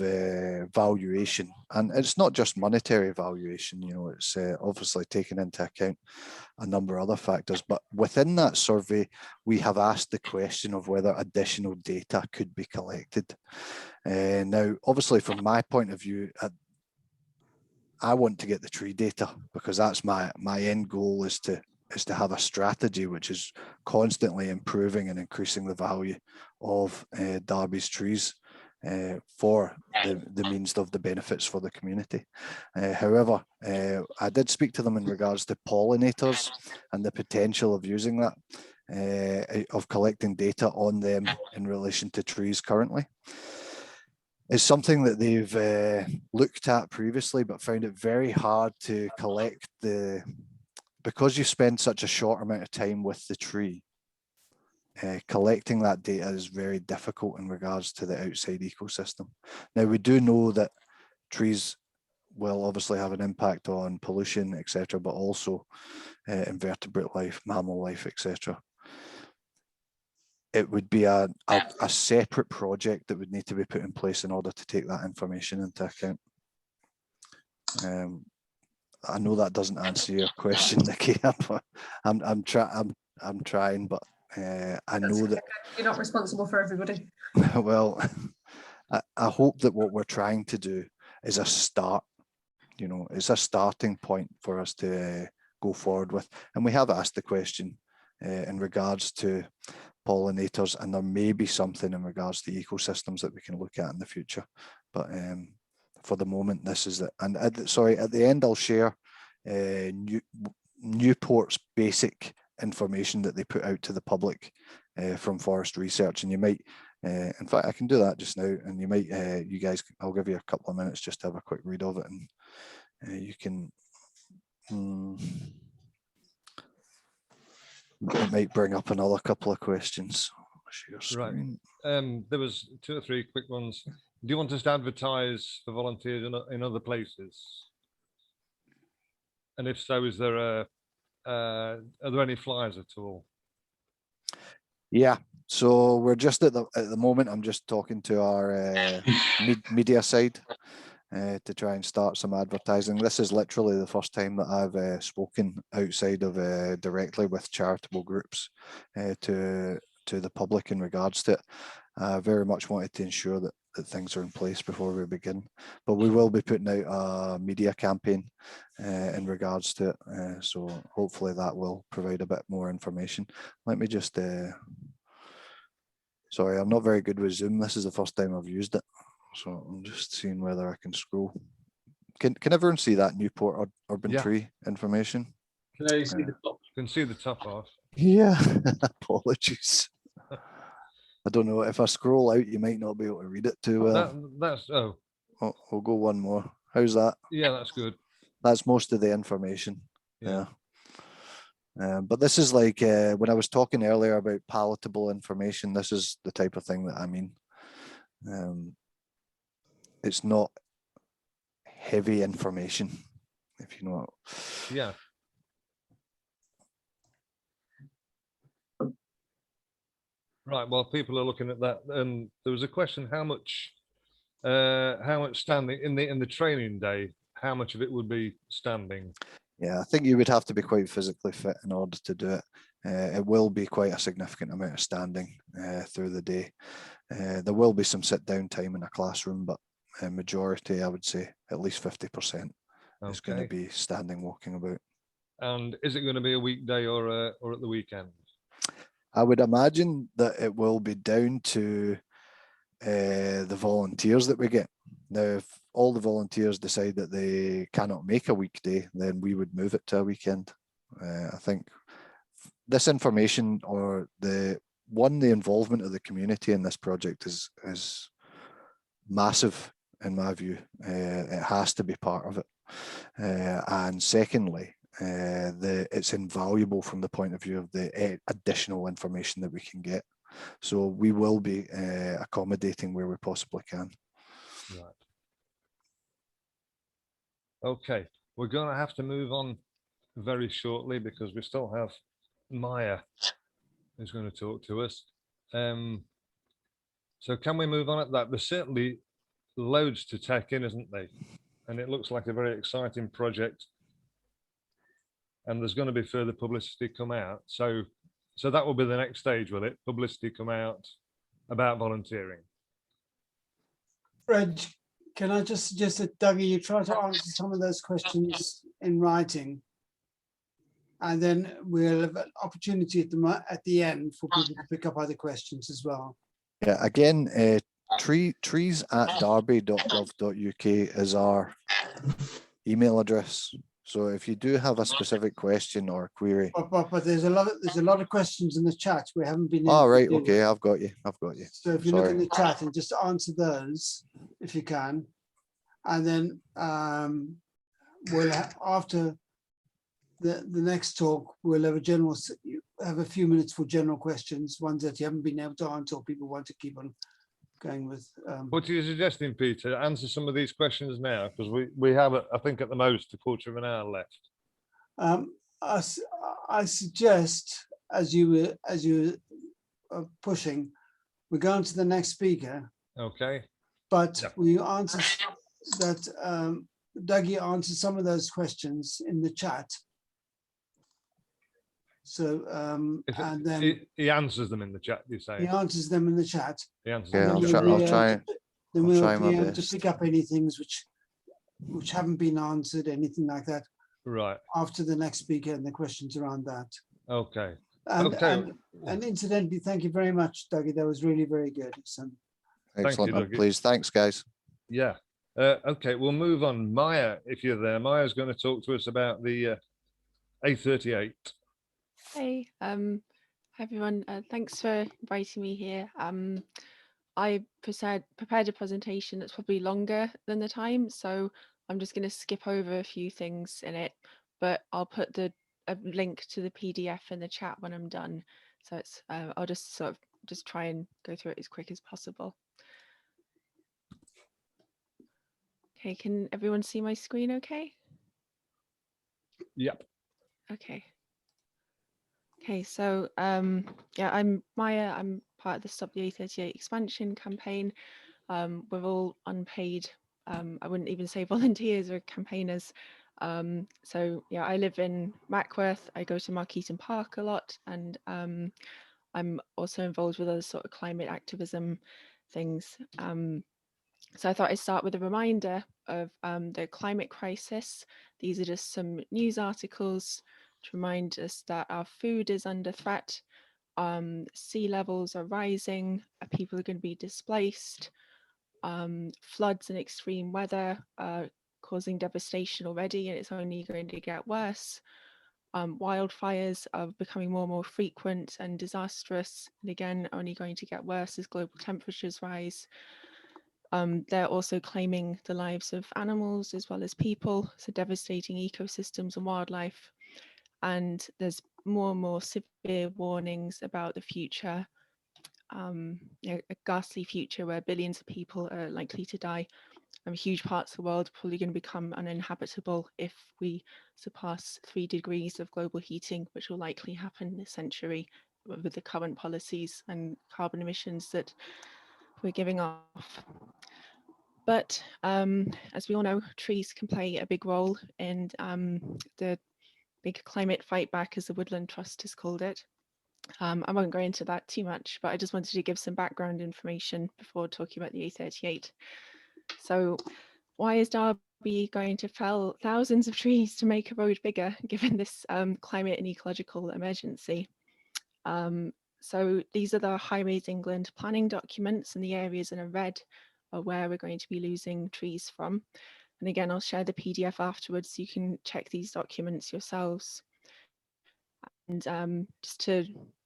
F: valuation, and it's not just monetary valuation, it's obviously taken into account a number of other factors, but within that survey, we have asked the question of whether additional data could be collected. Now, obviously, from my point of view, I want to get the tree data because that's my end goal is to have a strategy which is constantly improving and increasing the value of Derby's trees. for the means of the benefits for the community. However, I did speak to them in regards to pollinators and the potential of using that, of collecting data on them in relation to trees currently. It's something that they've looked at previously, but found it very hard to collect because you spend such a short amount of time with the tree. Collecting that data is very difficult in regards to the outside ecosystem. Now, we do know that trees will obviously have an impact on pollution, etc., but also invertebrate life, mammal life, etc. It would be a separate project that would need to be put in place in order to take that information into account. I know that doesn't answer your question, Nikki. I'm trying, but I know that
H: you're not responsible for everybody.
F: Well, I hope that what we're trying to do is a start. You know, it's a starting point for us to go forward with. And we have asked the question in regards to pollinators, and there may be something in regards to ecosystems that we can look at in the future. But for the moment, this is it. And at the end, I'll share Newport's basic information that they put out to the public from Forest Research, and you might, in fact, I can do that just now, and you might, you guys, I'll give you a couple of minutes just to have a quick read of it, and you can. It might bring up another couple of questions. Share screen.
A: Right. There was 2 or 3 quick ones. Do you want us to advertise for volunteers in other places? And if so, is there are there any flyers at all?
F: Yeah. So we're just at the moment. I'm just talking to our media side to try and start some advertising. This is literally the first time that I've spoken outside of directly with charitable groups to the public in regards to it. I very much wanted to ensure that things are in place before we begin, but we will be putting out a media campaign in regards to it, so hopefully that will provide a bit more information. Let me just sorry, I'm not very good with Zoom. This is the first time I've used it. So I'm just seeing whether I can scroll. Can everyone see that Newport urban tree information?
I: Can I see the top?
A: You can see the top half.
F: Yeah, apologies. I don't know, if I scroll out, you might not be able to read it too well. Oh, we'll go one more. How's that?
A: Yeah, that's good.
F: That's most of the information. Yeah. But this is like when I was talking earlier about palatable information, this is the type of thing that I mean. It's not heavy information, if you know.
A: Yeah. Right. Well, people are looking at that, and there was a question: how much standing in the training day? How much of it would be standing?
F: Yeah, I think you would have to be quite physically fit in order to do it. It will be quite a significant amount of standing through the day. There will be some sit down time in a classroom, but majority, I would say at least 50% is going to be standing, walking about. And
A: is it going to be a weekday or at the weekend?
F: I would imagine that it will be down to the volunteers that we get. Now, if all the volunteers decide that they cannot make a weekday, then we would move it to a weekend. I think this information, or the involvement of the community in this project is massive in my view. It has to be part of it. And secondly, it's invaluable from the point of view of the additional information that we can get. So we will be accommodating where we possibly can.
A: Right. Okay, we're going to have to move on very shortly because we still have Mair who's going to talk to us. So can we move on at that? There's certainly loads to take in, isn't there? And it looks like a very exciting project. And there's going to be further publicity come out. So that will be the next stage, will it? Publicity come out about volunteering.
C: Reg, can I just suggest that, Dougie, you try to answer some of those questions in writing, and then we'll have an opportunity at the end for people to pick up other questions as well.
F: Yeah, again, trees@derby.gov.uk is our email address. So if you do have a specific question or query.
C: But there's a lot of questions in the chat we haven't been.
F: Oh, right.
C: able to deal
F: Okay.
C: with.
F: I've got you. I've got you.
C: So if you look in
F: Sorry.
C: the chat and just answer those if you can, and then we'll after the next talk, we'll have have a few minutes for general questions, ones that you haven't been able to answer or people want to keep on going with.
A: What are you suggesting, Peter? Answer some of these questions now, because we have, I think, at the most, a quarter of an hour left.
C: I suggest, as you are pushing, we go on to the next speaker.
A: Okay.
C: But
A: Yeah.
C: we answer that Dougie answered some of those questions in the chat. So and then
A: he answers them in the chat. You say
C: he answers them in the chat.
A: he answers
F: Yeah,
A: them.
F: I'll try.
C: Then
F: I'll
C: we'll
F: try my
C: be able to
F: best.
C: pick up any things which haven't been answered, anything like that,
A: Right.
C: after the next speaker and the questions around that.
A: Okay.
C: And,
A: Okay.
C: and incidentally, thank you very much, Dougie. That was really very good.
F: Excellent.
A: Dougie.
F: Please. Thanks, guys.
A: Yeah. Okay. We'll move on. Mair, if you're there, Maya's going to talk to us about the A38.
I: Hey, hi everyone. Thanks for inviting me here. I prepared a presentation that's probably longer than the time, so I'm just going to skip over a few things in it, but I'll put a link to the PDF in the chat when I'm done. So it's I'll just sort of try and go through it as quick as possible. Okay, can everyone see my screen okay?
A: Yep.
I: Okay. Okay, so yeah, I'm Mair. I'm part of the Stop the A38 expansion campaign. We're all unpaid. I wouldn't even say volunteers or campaigners. So yeah, I live in Mackworth. I go to Markeaton Park a lot, and I'm also involved with other sort of climate activism things. So I thought I'd start with a reminder of the climate crisis. These are just some news articles to remind us that our food is under threat, sea levels are rising, people are going to be displaced, floods and extreme weather are causing devastation already, and it's only going to get worse. Wildfires are becoming more and more frequent and disastrous, and again, only going to get worse as global temperatures rise. They're also claiming the lives of animals as well as people, so devastating ecosystems and wildlife. And there's more and more severe warnings about the future, a ghastly future where billions of people are likely to die. Huge parts of the world are probably going to become uninhabitable if we surpass 3 degrees of global heating, which will likely happen this century with the current policies and carbon emissions that we're giving off. But as we all know, trees can play a big role in the big climate fight back, as the Woodland Trust has called it. I won't go into that too much, but I just wanted to give some background information before talking about the A38. So why is Derby going to fell thousands of trees to make a road bigger, given this climate and ecological emergency? So these are the Highways England planning documents, and the areas in red are where we're going to be losing trees from. And again, I'll share the PDF afterwards so you can check these documents yourselves. And just to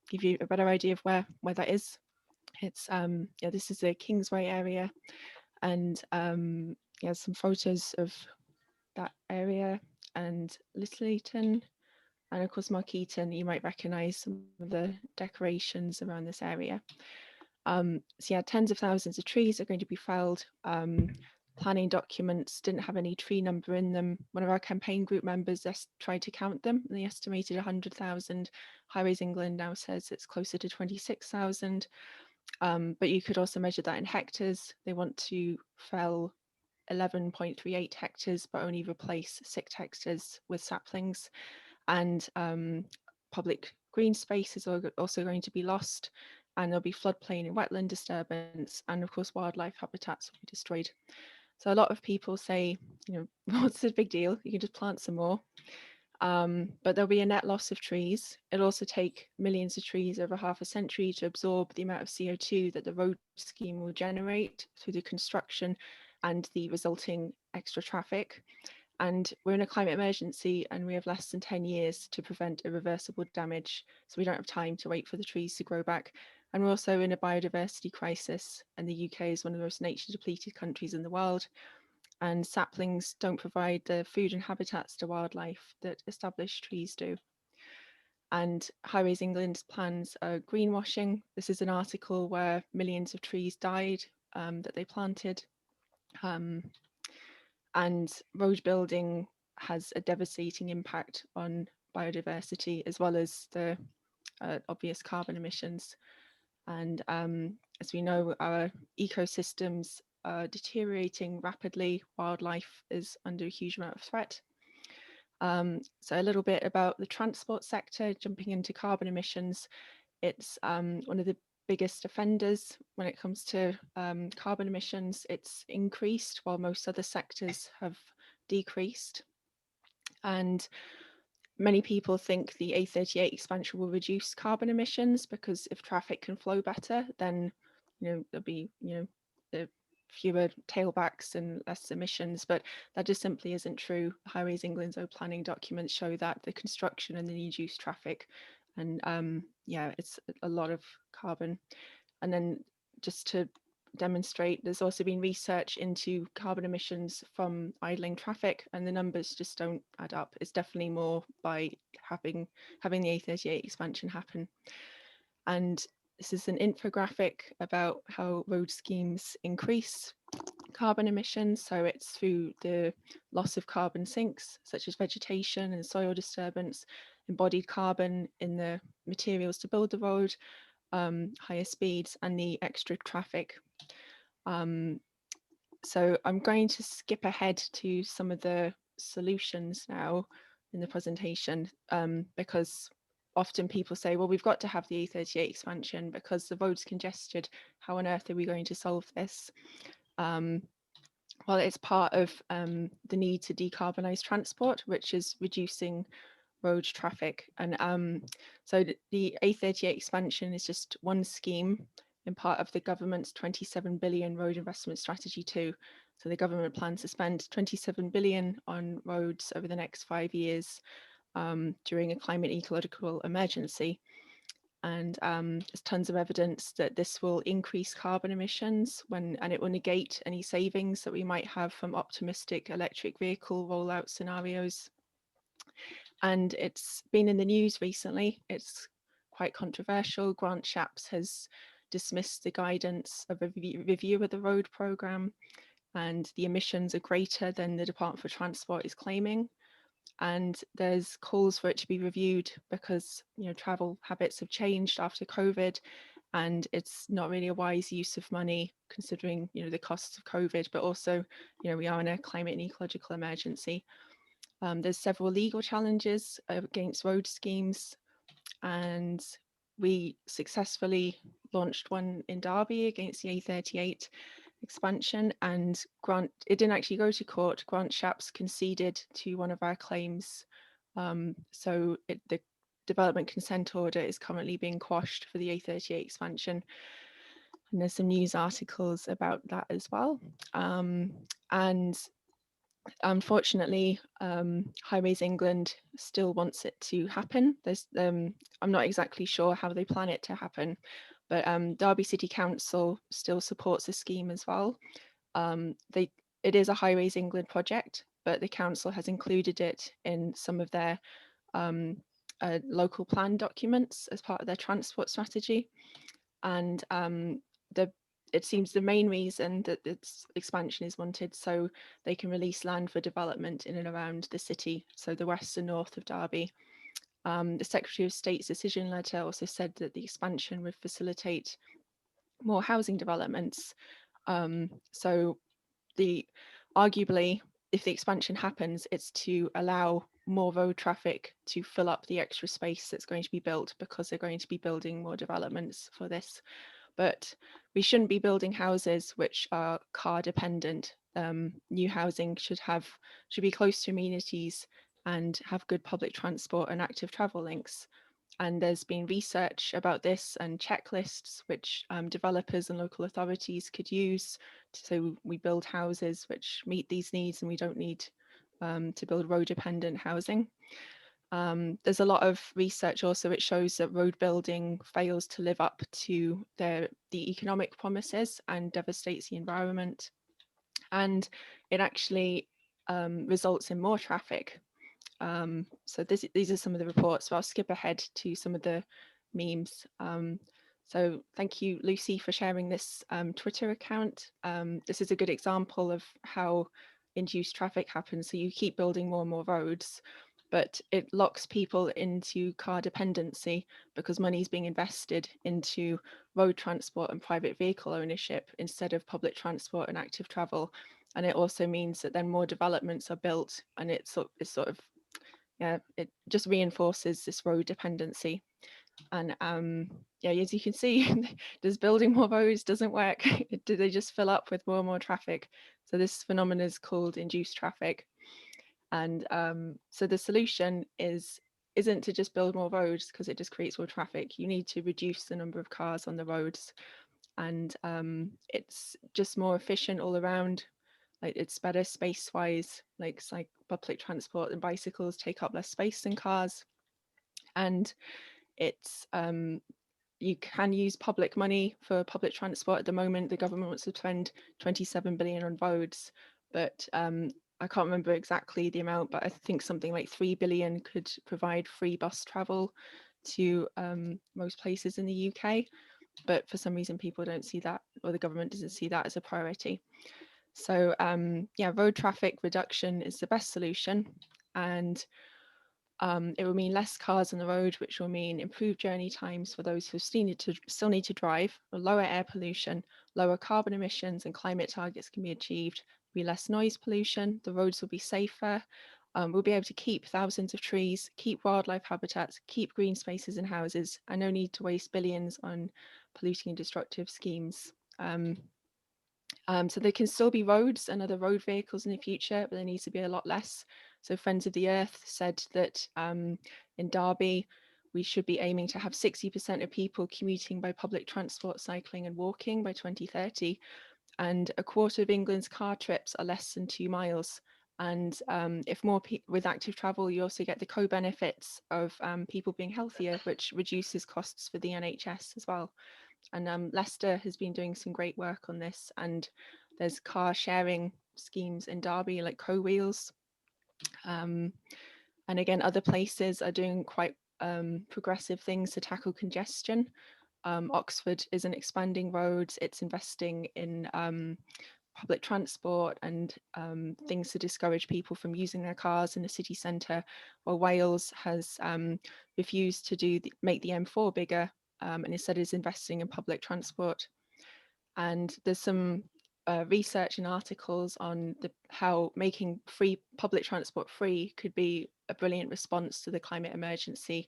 I: give you a better idea of where that is, it's yeah, this is the Kingsway area, and yeah, some photos of that area and Little Eaton, and of course Markeaton. You might recognise some of the decorations around this area. So yeah, tens of thousands of trees are going to be felled. Planning documents didn't have any tree number in them. One of our campaign group members tried to count them, and they estimated 100,000. Highways England now says it's closer to 26,000. But you could also measure that in hectares. They want to fell 11.38 hectares, but only replace 6 hectares with saplings. And public green space is also going to be lost, and there'll be floodplain and wetland disturbance, and of course wildlife habitats will be destroyed. So a lot of people say, you know, what's the big deal? You can just plant some more. But there'll be a net loss of trees. It'll also take millions of trees over half a century to absorb the amount of CO2 that the road scheme will generate through the construction and the resulting extra traffic. And we're in a climate emergency and we have less than 10 years to prevent irreversible damage. So we don't have time to wait for the trees to grow back. And we're also in a biodiversity crisis, and the UK is one of the most nature depleted countries in the world. And saplings don't provide the food and habitats to wildlife that established trees do. And Highways England's plans are greenwashing. This is an article where millions of trees died that they planted. And road building has a devastating impact on biodiversity, as well as the obvious carbon emissions. And as we know, our ecosystems are deteriorating rapidly. Wildlife is under a huge amount of threat. So a little bit about the transport sector, jumping into carbon emissions. It's one of the biggest offenders when it comes to carbon emissions. It's increased while most other sectors have decreased. And many people think the A38 expansion will reduce carbon emissions, because if traffic can flow better, then there'll be fewer tailbacks and less emissions. But that just simply isn't true. Highways England's own planning documents show that the construction and the need use traffic, and yeah, it's a lot of carbon. And then just to demonstrate, there's also been research into carbon emissions from idling traffic, and the numbers just don't add up. It's definitely more by having the A38 expansion happen. And this is an infographic about how road schemes increase carbon emissions. So it's through the loss of carbon sinks, such as vegetation and soil disturbance, embodied carbon in the materials to build the road, higher speeds, and the extra traffic. So I'm going to skip ahead to some of the solutions now in the presentation, because often people say, well, we've got to have the A38 expansion because the road's congested. How on earth are we going to solve this? Well, it's part of the need to decarbonise transport, which is reducing road traffic. And so the A38 expansion is just one scheme in part of the government's 27 billion road investment strategy too. So the government plans to spend 27 billion on roads over the next 5 years during a climate ecological emergency. And there's tons of evidence that this will increase carbon emissions and it will negate any savings that we might have from optimistic electric vehicle rollout scenarios. And it's been in the news recently. It's quite controversial. Grant Shapps has dismissed the guidance of a review of the road programme, and the emissions are greater than the Department for Transport is claiming. And there's calls for it to be reviewed because travel habits have changed after COVID, and it's not really a wise use of money considering the costs of COVID, but also we are in a climate and ecological emergency. There's several legal challenges against road schemes, and we successfully launched one in Derby against the A38 expansion, and it didn't actually go to court. Grant Shapps conceded to one of our claims. So the development consent order is currently being quashed for the A38 expansion. And there's some news articles about that as well. And unfortunately, Highways England still wants it to happen. I'm not exactly sure how they plan it to happen, but Derby City Council still supports the scheme as well. It is a Highways England project, but the council has included it in some of their local plan documents as part of their transport strategy. And it seems the main reason that this expansion is wanted so they can release land for development in and around the city, so the west and north of Derby. The Secretary of State's decision letter also said that the expansion would facilitate more housing developments. So arguably, if the expansion happens, it's to allow more road traffic to fill up the extra space that's going to be built, because they're going to be building more developments for this. But we shouldn't be building houses which are car dependent. New housing should be close to amenities and have good public transport and active travel links. And there's been research about this and checklists which developers and local authorities could use. So we build houses which meet these needs, and we don't need to build road dependent housing. There's a lot of research also which shows that road building fails to live up to the economic promises and devastates the environment. And it actually results in more traffic. So these are some of the reports, so I'll skip ahead to some of the memes. So thank you, Lucy, for sharing this Twitter account. This is a good example of how induced traffic happens. So you keep building more and more roads, but it locks people into car dependency because money is being invested into road transport and private vehicle ownership instead of public transport and active travel. And it also means that then more developments are built, and it's sort of, yeah, it just reinforces this road dependency. And yeah, as you can see, does building more roads doesn't work. Do they just fill up with more and more traffic? So this phenomenon is called induced traffic. And so the solution isn't to just build more roads, because it just creates more traffic. You need to reduce the number of cars on the roads, and it's just more efficient all around. Like, it's better space wise, like public transport and bicycles take up less space than cars. And it's you can use public money for public transport. At the moment, the government wants to spend 27 billion on roads, but I can't remember exactly the amount, but I think something like 3 billion could provide free bus travel to most places in the UK. But for some reason, people don't see that, or the government doesn't see that as a priority. So yeah, road traffic reduction is the best solution, and it will mean less cars on the road, which will mean improved journey times for those who still need to drive, lower air pollution, lower carbon emissions, and climate targets can be achieved. There'll be less noise pollution, the roads will be safer, we'll be able to keep thousands of trees, keep wildlife habitats, keep green spaces and houses, and no need to waste billions on polluting and destructive schemes. So there can still be roads and other road vehicles in the future, but there needs to be a lot less. So Friends of the Earth said that in Derby, we should be aiming to have 60% of people commuting by public transport, cycling and walking by 2030. And a quarter of England's car trips are less than 2 miles. And if more with active travel, you also get the co-benefits of people being healthier, which reduces costs for the NHS as well. And Leicester has been doing some great work on this, and there's car sharing schemes in Derby, like Co-Wheels. And again, other places are doing quite progressive things to tackle congestion. Oxford isn't expanding roads, it's investing in public transport and things to discourage people from using their cars in the city centre, while Wales has refused to make the M4 bigger, and instead is investing in public transport. And there's some research and articles on how making free public transport free could be a brilliant response to the climate emergency,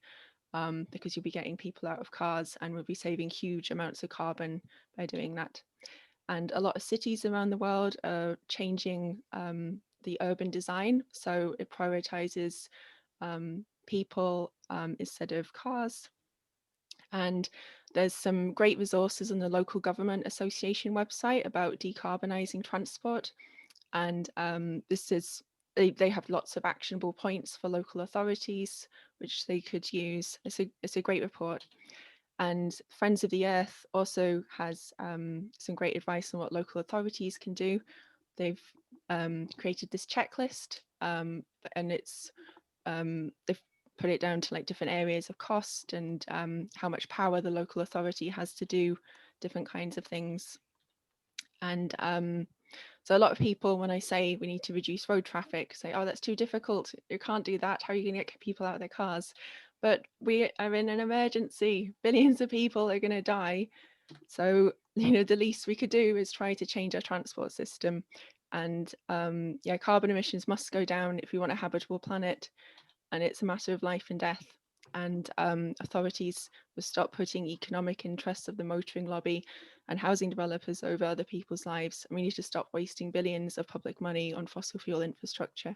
I: because you'll be getting people out of cars and we'll be saving huge amounts of carbon by doing that. And a lot of cities around the world are changing the urban design, so it prioritizes people instead of cars. And there's some great resources on the Local Government Association website about decarbonising transport. And they have lots of actionable points for local authorities, which they could use. It's a great report. And Friends of the Earth also has some great advice on what local authorities can do. They've created this checklist, and it's they've put it down to like different areas of cost and how much power the local authority has to do different kinds of things. And so a lot of people, when I say we need to reduce road traffic, say, oh, that's too difficult, you can't do that, how are you going to get people out of their cars? But we are in an emergency, billions of people are going to die. So, you know, the least we could do is try to change our transport system. And yeah, carbon emissions must go down if we want a habitable planet. And it's a matter of life and death. And authorities will stop putting economic interests of the motoring lobby and housing developers over other people's lives. And we need to stop wasting billions of public money on fossil fuel infrastructure.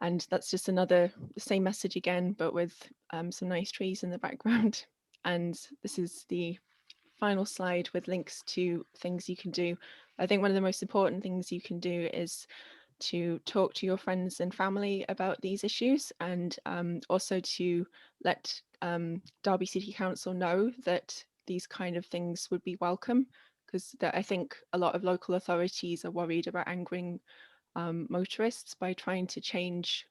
I: And that's just another, the same message again, but with some nice trees in the background. And this is the final slide with links to things you can do. I think one of the most important things you can do is to talk to your friends and family about these issues, and also to let Derby City Council know that these kind of things would be welcome, because I think a lot of local authorities are worried about angering motorists by trying to change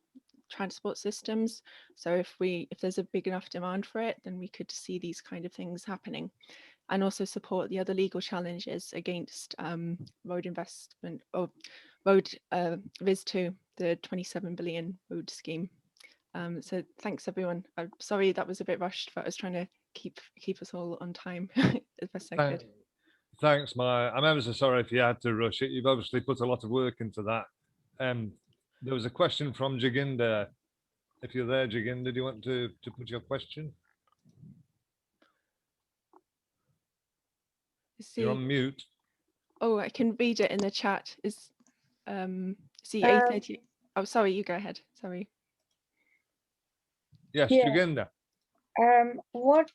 I: transport systems. So if there's a big enough demand for it, then we could see these kind of things happening, and also support the other legal challenges against road investment or road RIS2, the 27 billion road scheme. So thanks everyone. I'm sorry that was a bit rushed, but I was trying to keep us all on time as best I could.
A: Thanks, Mair. I'm ever so sorry if you had to rush it. You've obviously put a lot of work into that. There was a question from Jaginda. If you're there, Jaginda, do you want to put your question? You're on mute.
I: Oh, I can read it in the chat. Is see 8:30. Oh, sorry, you go ahead. Sorry.
A: Yes,
E: Yeah.
A: Jaginda.
E: What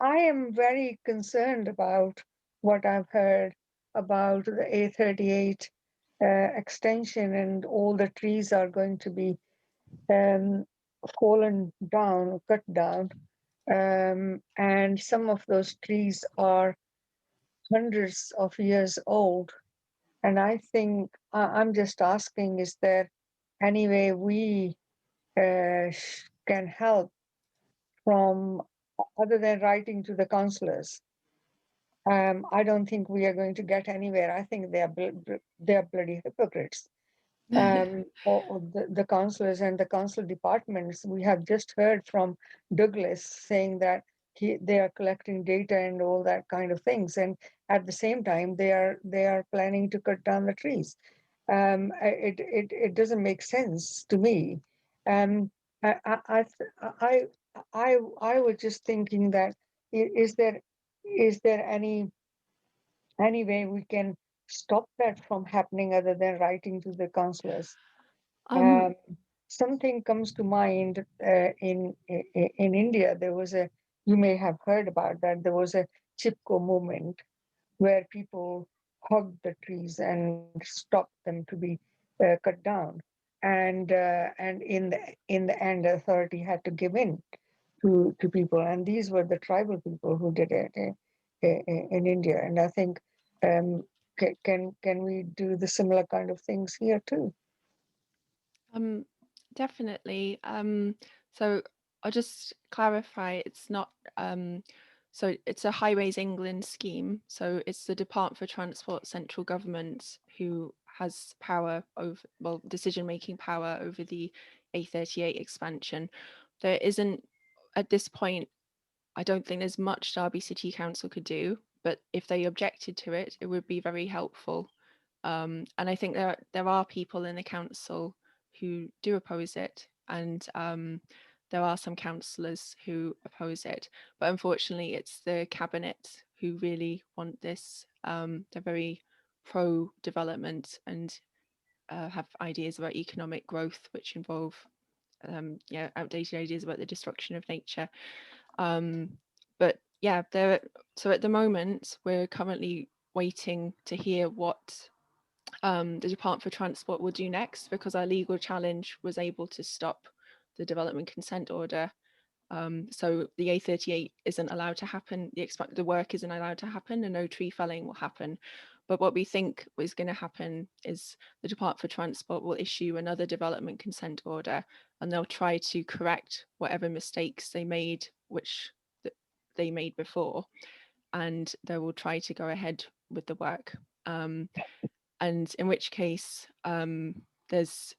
E: I am very concerned about what I've heard about the A38 extension, and all the trees are going to be fallen down, cut down, and some of those trees are hundreds of years old. And I think I'm just asking, is there any way we can help from other than writing to the councillors? I don't think we are going to get anywhere. I think they are bloody hypocrites. Or the councillors and the council departments. We have just heard from Douglas saying that they are collecting data and all that kind of things, and at the same time they are planning to cut down the trees. It doesn't make sense to me. I was just thinking that is there any way we can stop that from happening other than writing to the councillors? Something comes to mind in India. There was you may have heard about that. There was a Chipko movement where people hugged the trees and stopped them to be cut down, and in the end, the authority had to give in to people, and these were the tribal people who did it in India. And I think can we do the similar kind of things here too?
I: Definitely. So I'll just clarify, it's not so it's a Highways England scheme. So it's the Department for Transport central government who has power over, well, decision-making power over the A38 expansion. There isn't, at this point, I don't think there's much Derby City Council could do, but if they objected to it, it would be very helpful. And I think there are people in the council who do oppose it, and there are some councillors who oppose it, but unfortunately it's the cabinet who really want this. They're very pro-development and have ideas about economic growth which involve outdated ideas about the destruction of nature. But yeah, so at the moment we're currently waiting to hear what the Department for Transport will do next, because our legal challenge was able to stop the development consent order. So the A38 isn't allowed to happen, the work isn't allowed to happen, and no tree felling will happen. But what we think is going to happen is the Department for Transport will issue another development consent order, and they'll try to correct whatever mistakes they made, they made before, and they will try to go ahead with the work. And in which case, there's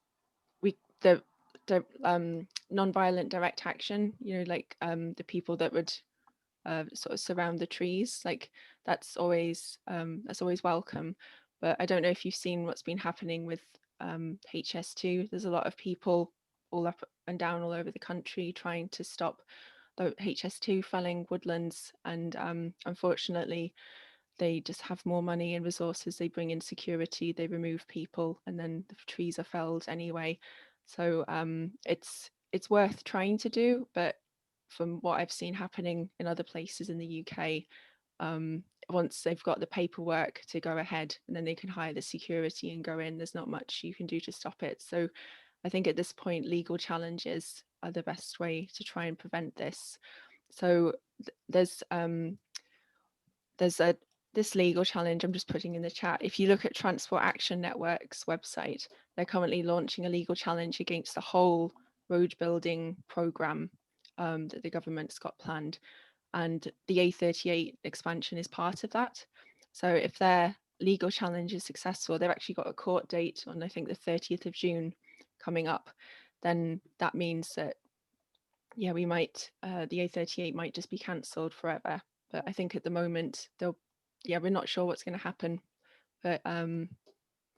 I: the non-violent direct action, like the people that would sort of surround the trees, like that's always welcome. But I don't know if you've seen what's been happening with HS2. There's a lot of people all up and down all over the country trying to stop the HS2 felling woodlands, and unfortunately they just have more money and resources. They bring in security, they remove people, and then the trees are felled anyway. So it's worth trying to do, but from what I've seen happening in other places in the UK, once they've got the paperwork to go ahead and then they can hire the security and go in, there's not much you can do to stop it. So I think at this point, legal challenges are the best way to try and prevent this. So there's this legal challenge I'm just putting in the chat. If you look at Transport Action Network's website, they're currently launching a legal challenge against the whole road building programme that the government's got planned. And the A38 expansion is part of that. So if their legal challenge is successful, they've actually got a court date on, I think, the 30th of June coming up, then that means that, yeah, we might, the A38 might just be cancelled forever. But I think at the moment, we're not sure what's going to happen. But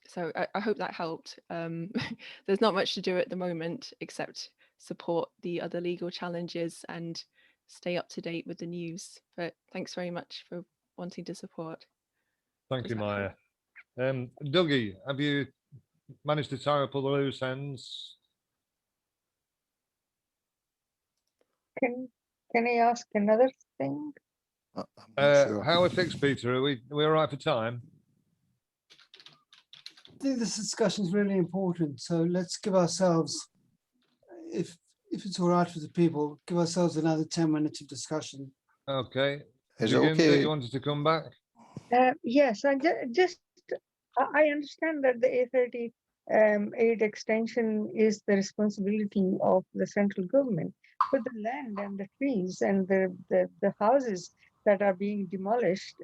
I: so I hope that helped. There's not much to do at the moment except support the other legal challenges and stay up to date with the news. But thanks very much for wanting to support.
A: Thank you, Mair. Dougie, have you managed to tie up all the loose ends?
E: Can I ask another thing?
F: I'm not sure.
A: How are we fixed, Peter? Are we all right for time?
C: I think this discussion is really important. So let's give ourselves, if it's all right with the people, give ourselves another 10 minutes of discussion.
A: Okay.
F: Is it
A: Jugenda,
F: okay?
A: you wanted to come back?
E: Yes, I understand that the A38 extension is the responsibility of the central government, but the land and the trees and the houses that are being demolished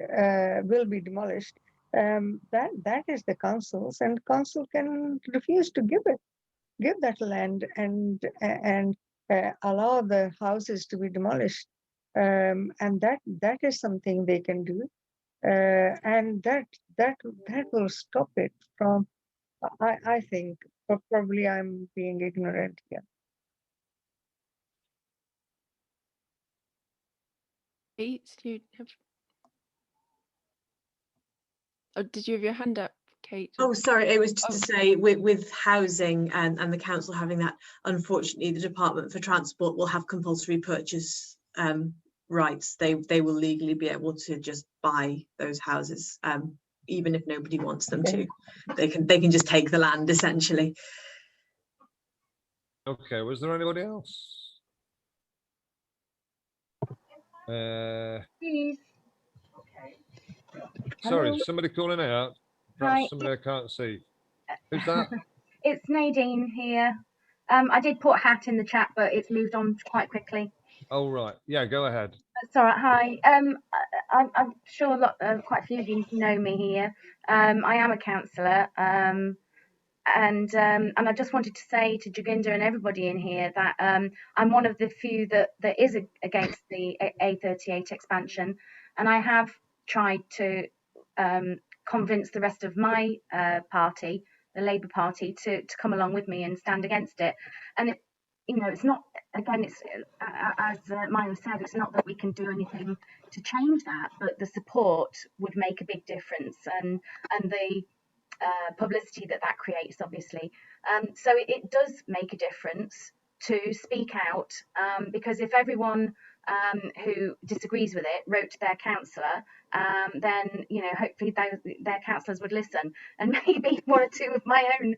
E: will be demolished. That is the council's, and council can refuse to give that land and allow the houses to be demolished, and that is something they can do. And that will stop it from, I think, but probably I'm being ignorant here.
I: Kate, did you have your hand up, Kate?
B: Oh, sorry, it was just to say with housing and the council having that, unfortunately, the Department for Transport will have compulsory purchase rights. They will legally be able to just buy those houses, even if nobody wants them to. They can just take the land essentially.
A: Okay, was there anybody else?
J: Please.
A: Sorry,
J: Hello.
A: somebody calling out. Perhaps somebody I can't see. Who's that?
J: It's Nadine here. I did put hat in the chat, but it's moved on quite quickly.
A: Oh, right. Yeah, go ahead.
J: That's all right. Hi. I'm sure quite a few of you know me here. I am a councillor, and I just wanted to say to Jugenda and everybody in here that I'm one of the few that is against the A38 expansion, and I have tried to convince the rest of my party, the Labour Party, to come along with me and stand against it. And it's not, again, it's as Mair said, it's not that we can do anything to change that, but the support would make a big difference, and the publicity that creates, obviously. So it does make a difference to speak out, because if everyone who disagrees with it wrote to their councillor, then hopefully their councillors would listen, and maybe one or two of my own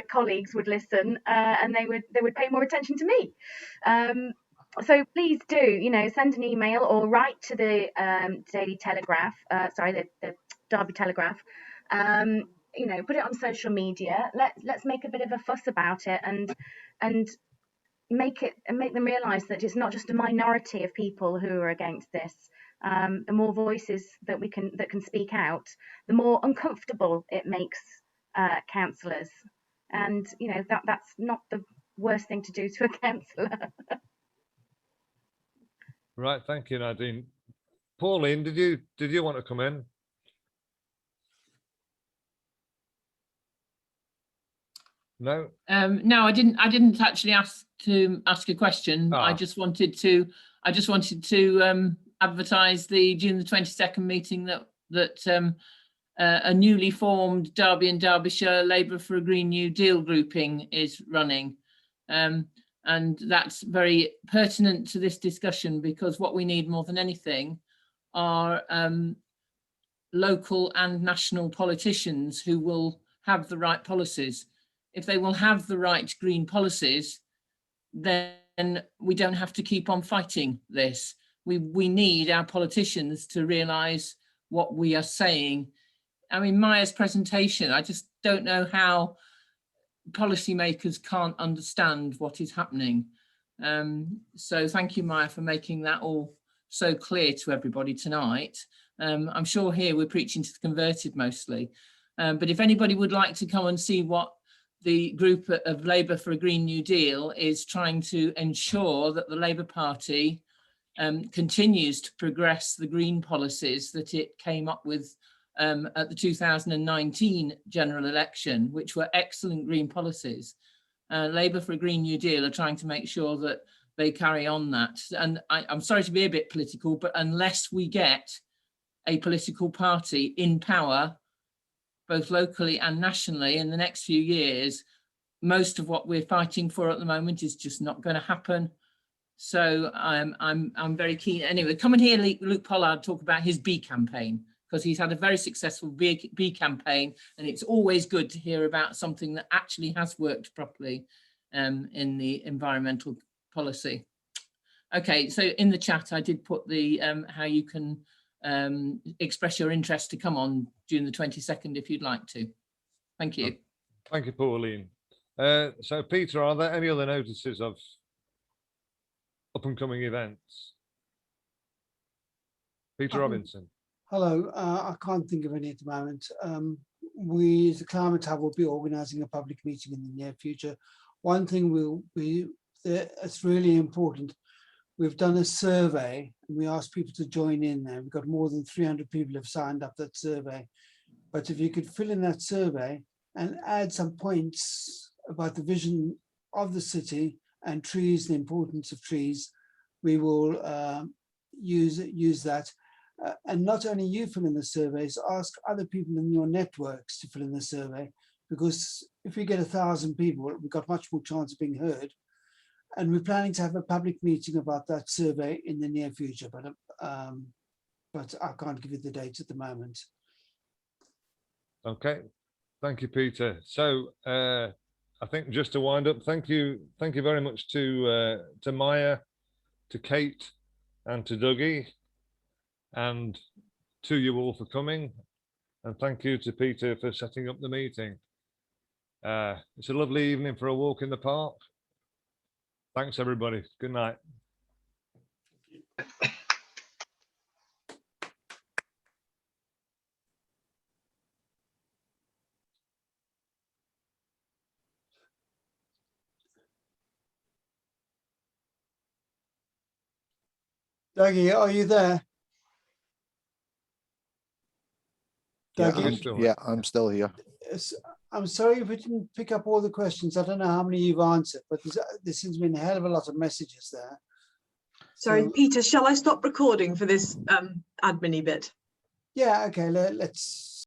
J: colleagues would listen, and they would pay more attention to me. So please do, send an email or write to the Daily Telegraph, the Derby Telegraph. Put it on social media. Let's make a bit of a fuss about it, and make them realise that it's not just a minority of people who are against this. The more voices that can speak out, the more uncomfortable it makes councillors, and that's not the worst thing to do to a councillor.
A: Right, thank you, Nadine. Pauline, did you want to come in? No.
K: No, I didn't actually ask a question. I just wanted to advertise the June the 22nd meeting that a newly formed Derby and Derbyshire Labour for a Green New Deal grouping is running. And that's very pertinent to this discussion, because what we need more than anything are local and national politicians who will have the right policies. If they will have the right green policies, then we don't have to keep on fighting this. We need our politicians to realise what we are saying. I mean, Mair's presentation, I just don't know how policymakers can't understand what is happening. So thank you, Mair, for making that all so clear to everybody tonight. I'm sure here we're preaching to the converted mostly, but if anybody would like to come and see what the group of Labour for a Green New Deal is trying to ensure that the Labour Party continues to progress the green policies that it came up with at the 2019 general election, which were excellent green policies. Labour for a Green New Deal are trying to make sure that they carry on that. And I'm sorry to be a bit political, but unless we get a political party in power, both locally and nationally, in the next few years, most of what we're fighting for at the moment is just not going to happen. So I'm very keen. Anyway, come and hear Luke Pollard talk about his bee campaign, because he's had a very successful bee campaign, and it's always good to hear about something that actually has worked properly in the environmental policy. Okay, so in the chat I did put the how you can express your interest to come on June the 22nd if you'd like to. Thank you.
A: Thank you, Pauline. So Peter, are there any other notices of up and coming events? Peter Robinson.
C: Hello, I can't think of any at the moment. We, as the Climate Hub, will be organising a public meeting in the near future. One thing it's really important. We've done a survey and we asked people to join in there. We've got more than 300 people have signed up that survey. But if you could fill in that survey and add some points about the vision of the city and trees, the importance of trees, we will use that. And not only you fill in the surveys, ask other people in your networks to fill in the survey, because if we get 1,000 people, we've got much more chance of being heard. And we're planning to have a public meeting about that survey in the near future, but I can't give you the dates at the moment.
A: Okay, thank you, Peter. So I think just to wind up, thank you very much to Mair, to Kate, and to Dougie, and to you all for coming, and thank you to Peter for setting up the meeting. It's a lovely evening for a walk in the park. Thanks, everybody. Good night.
C: Dougie, are you there?
F: Yeah, I'm still here.
C: I'm sorry if we didn't pick up all the questions. I don't know how many you've answered, but there seems to be a hell of a lot of messages there.
B: Sorry,
C: So,
B: Peter, shall I stop recording for this admin-y bit?
C: yeah, okay, let's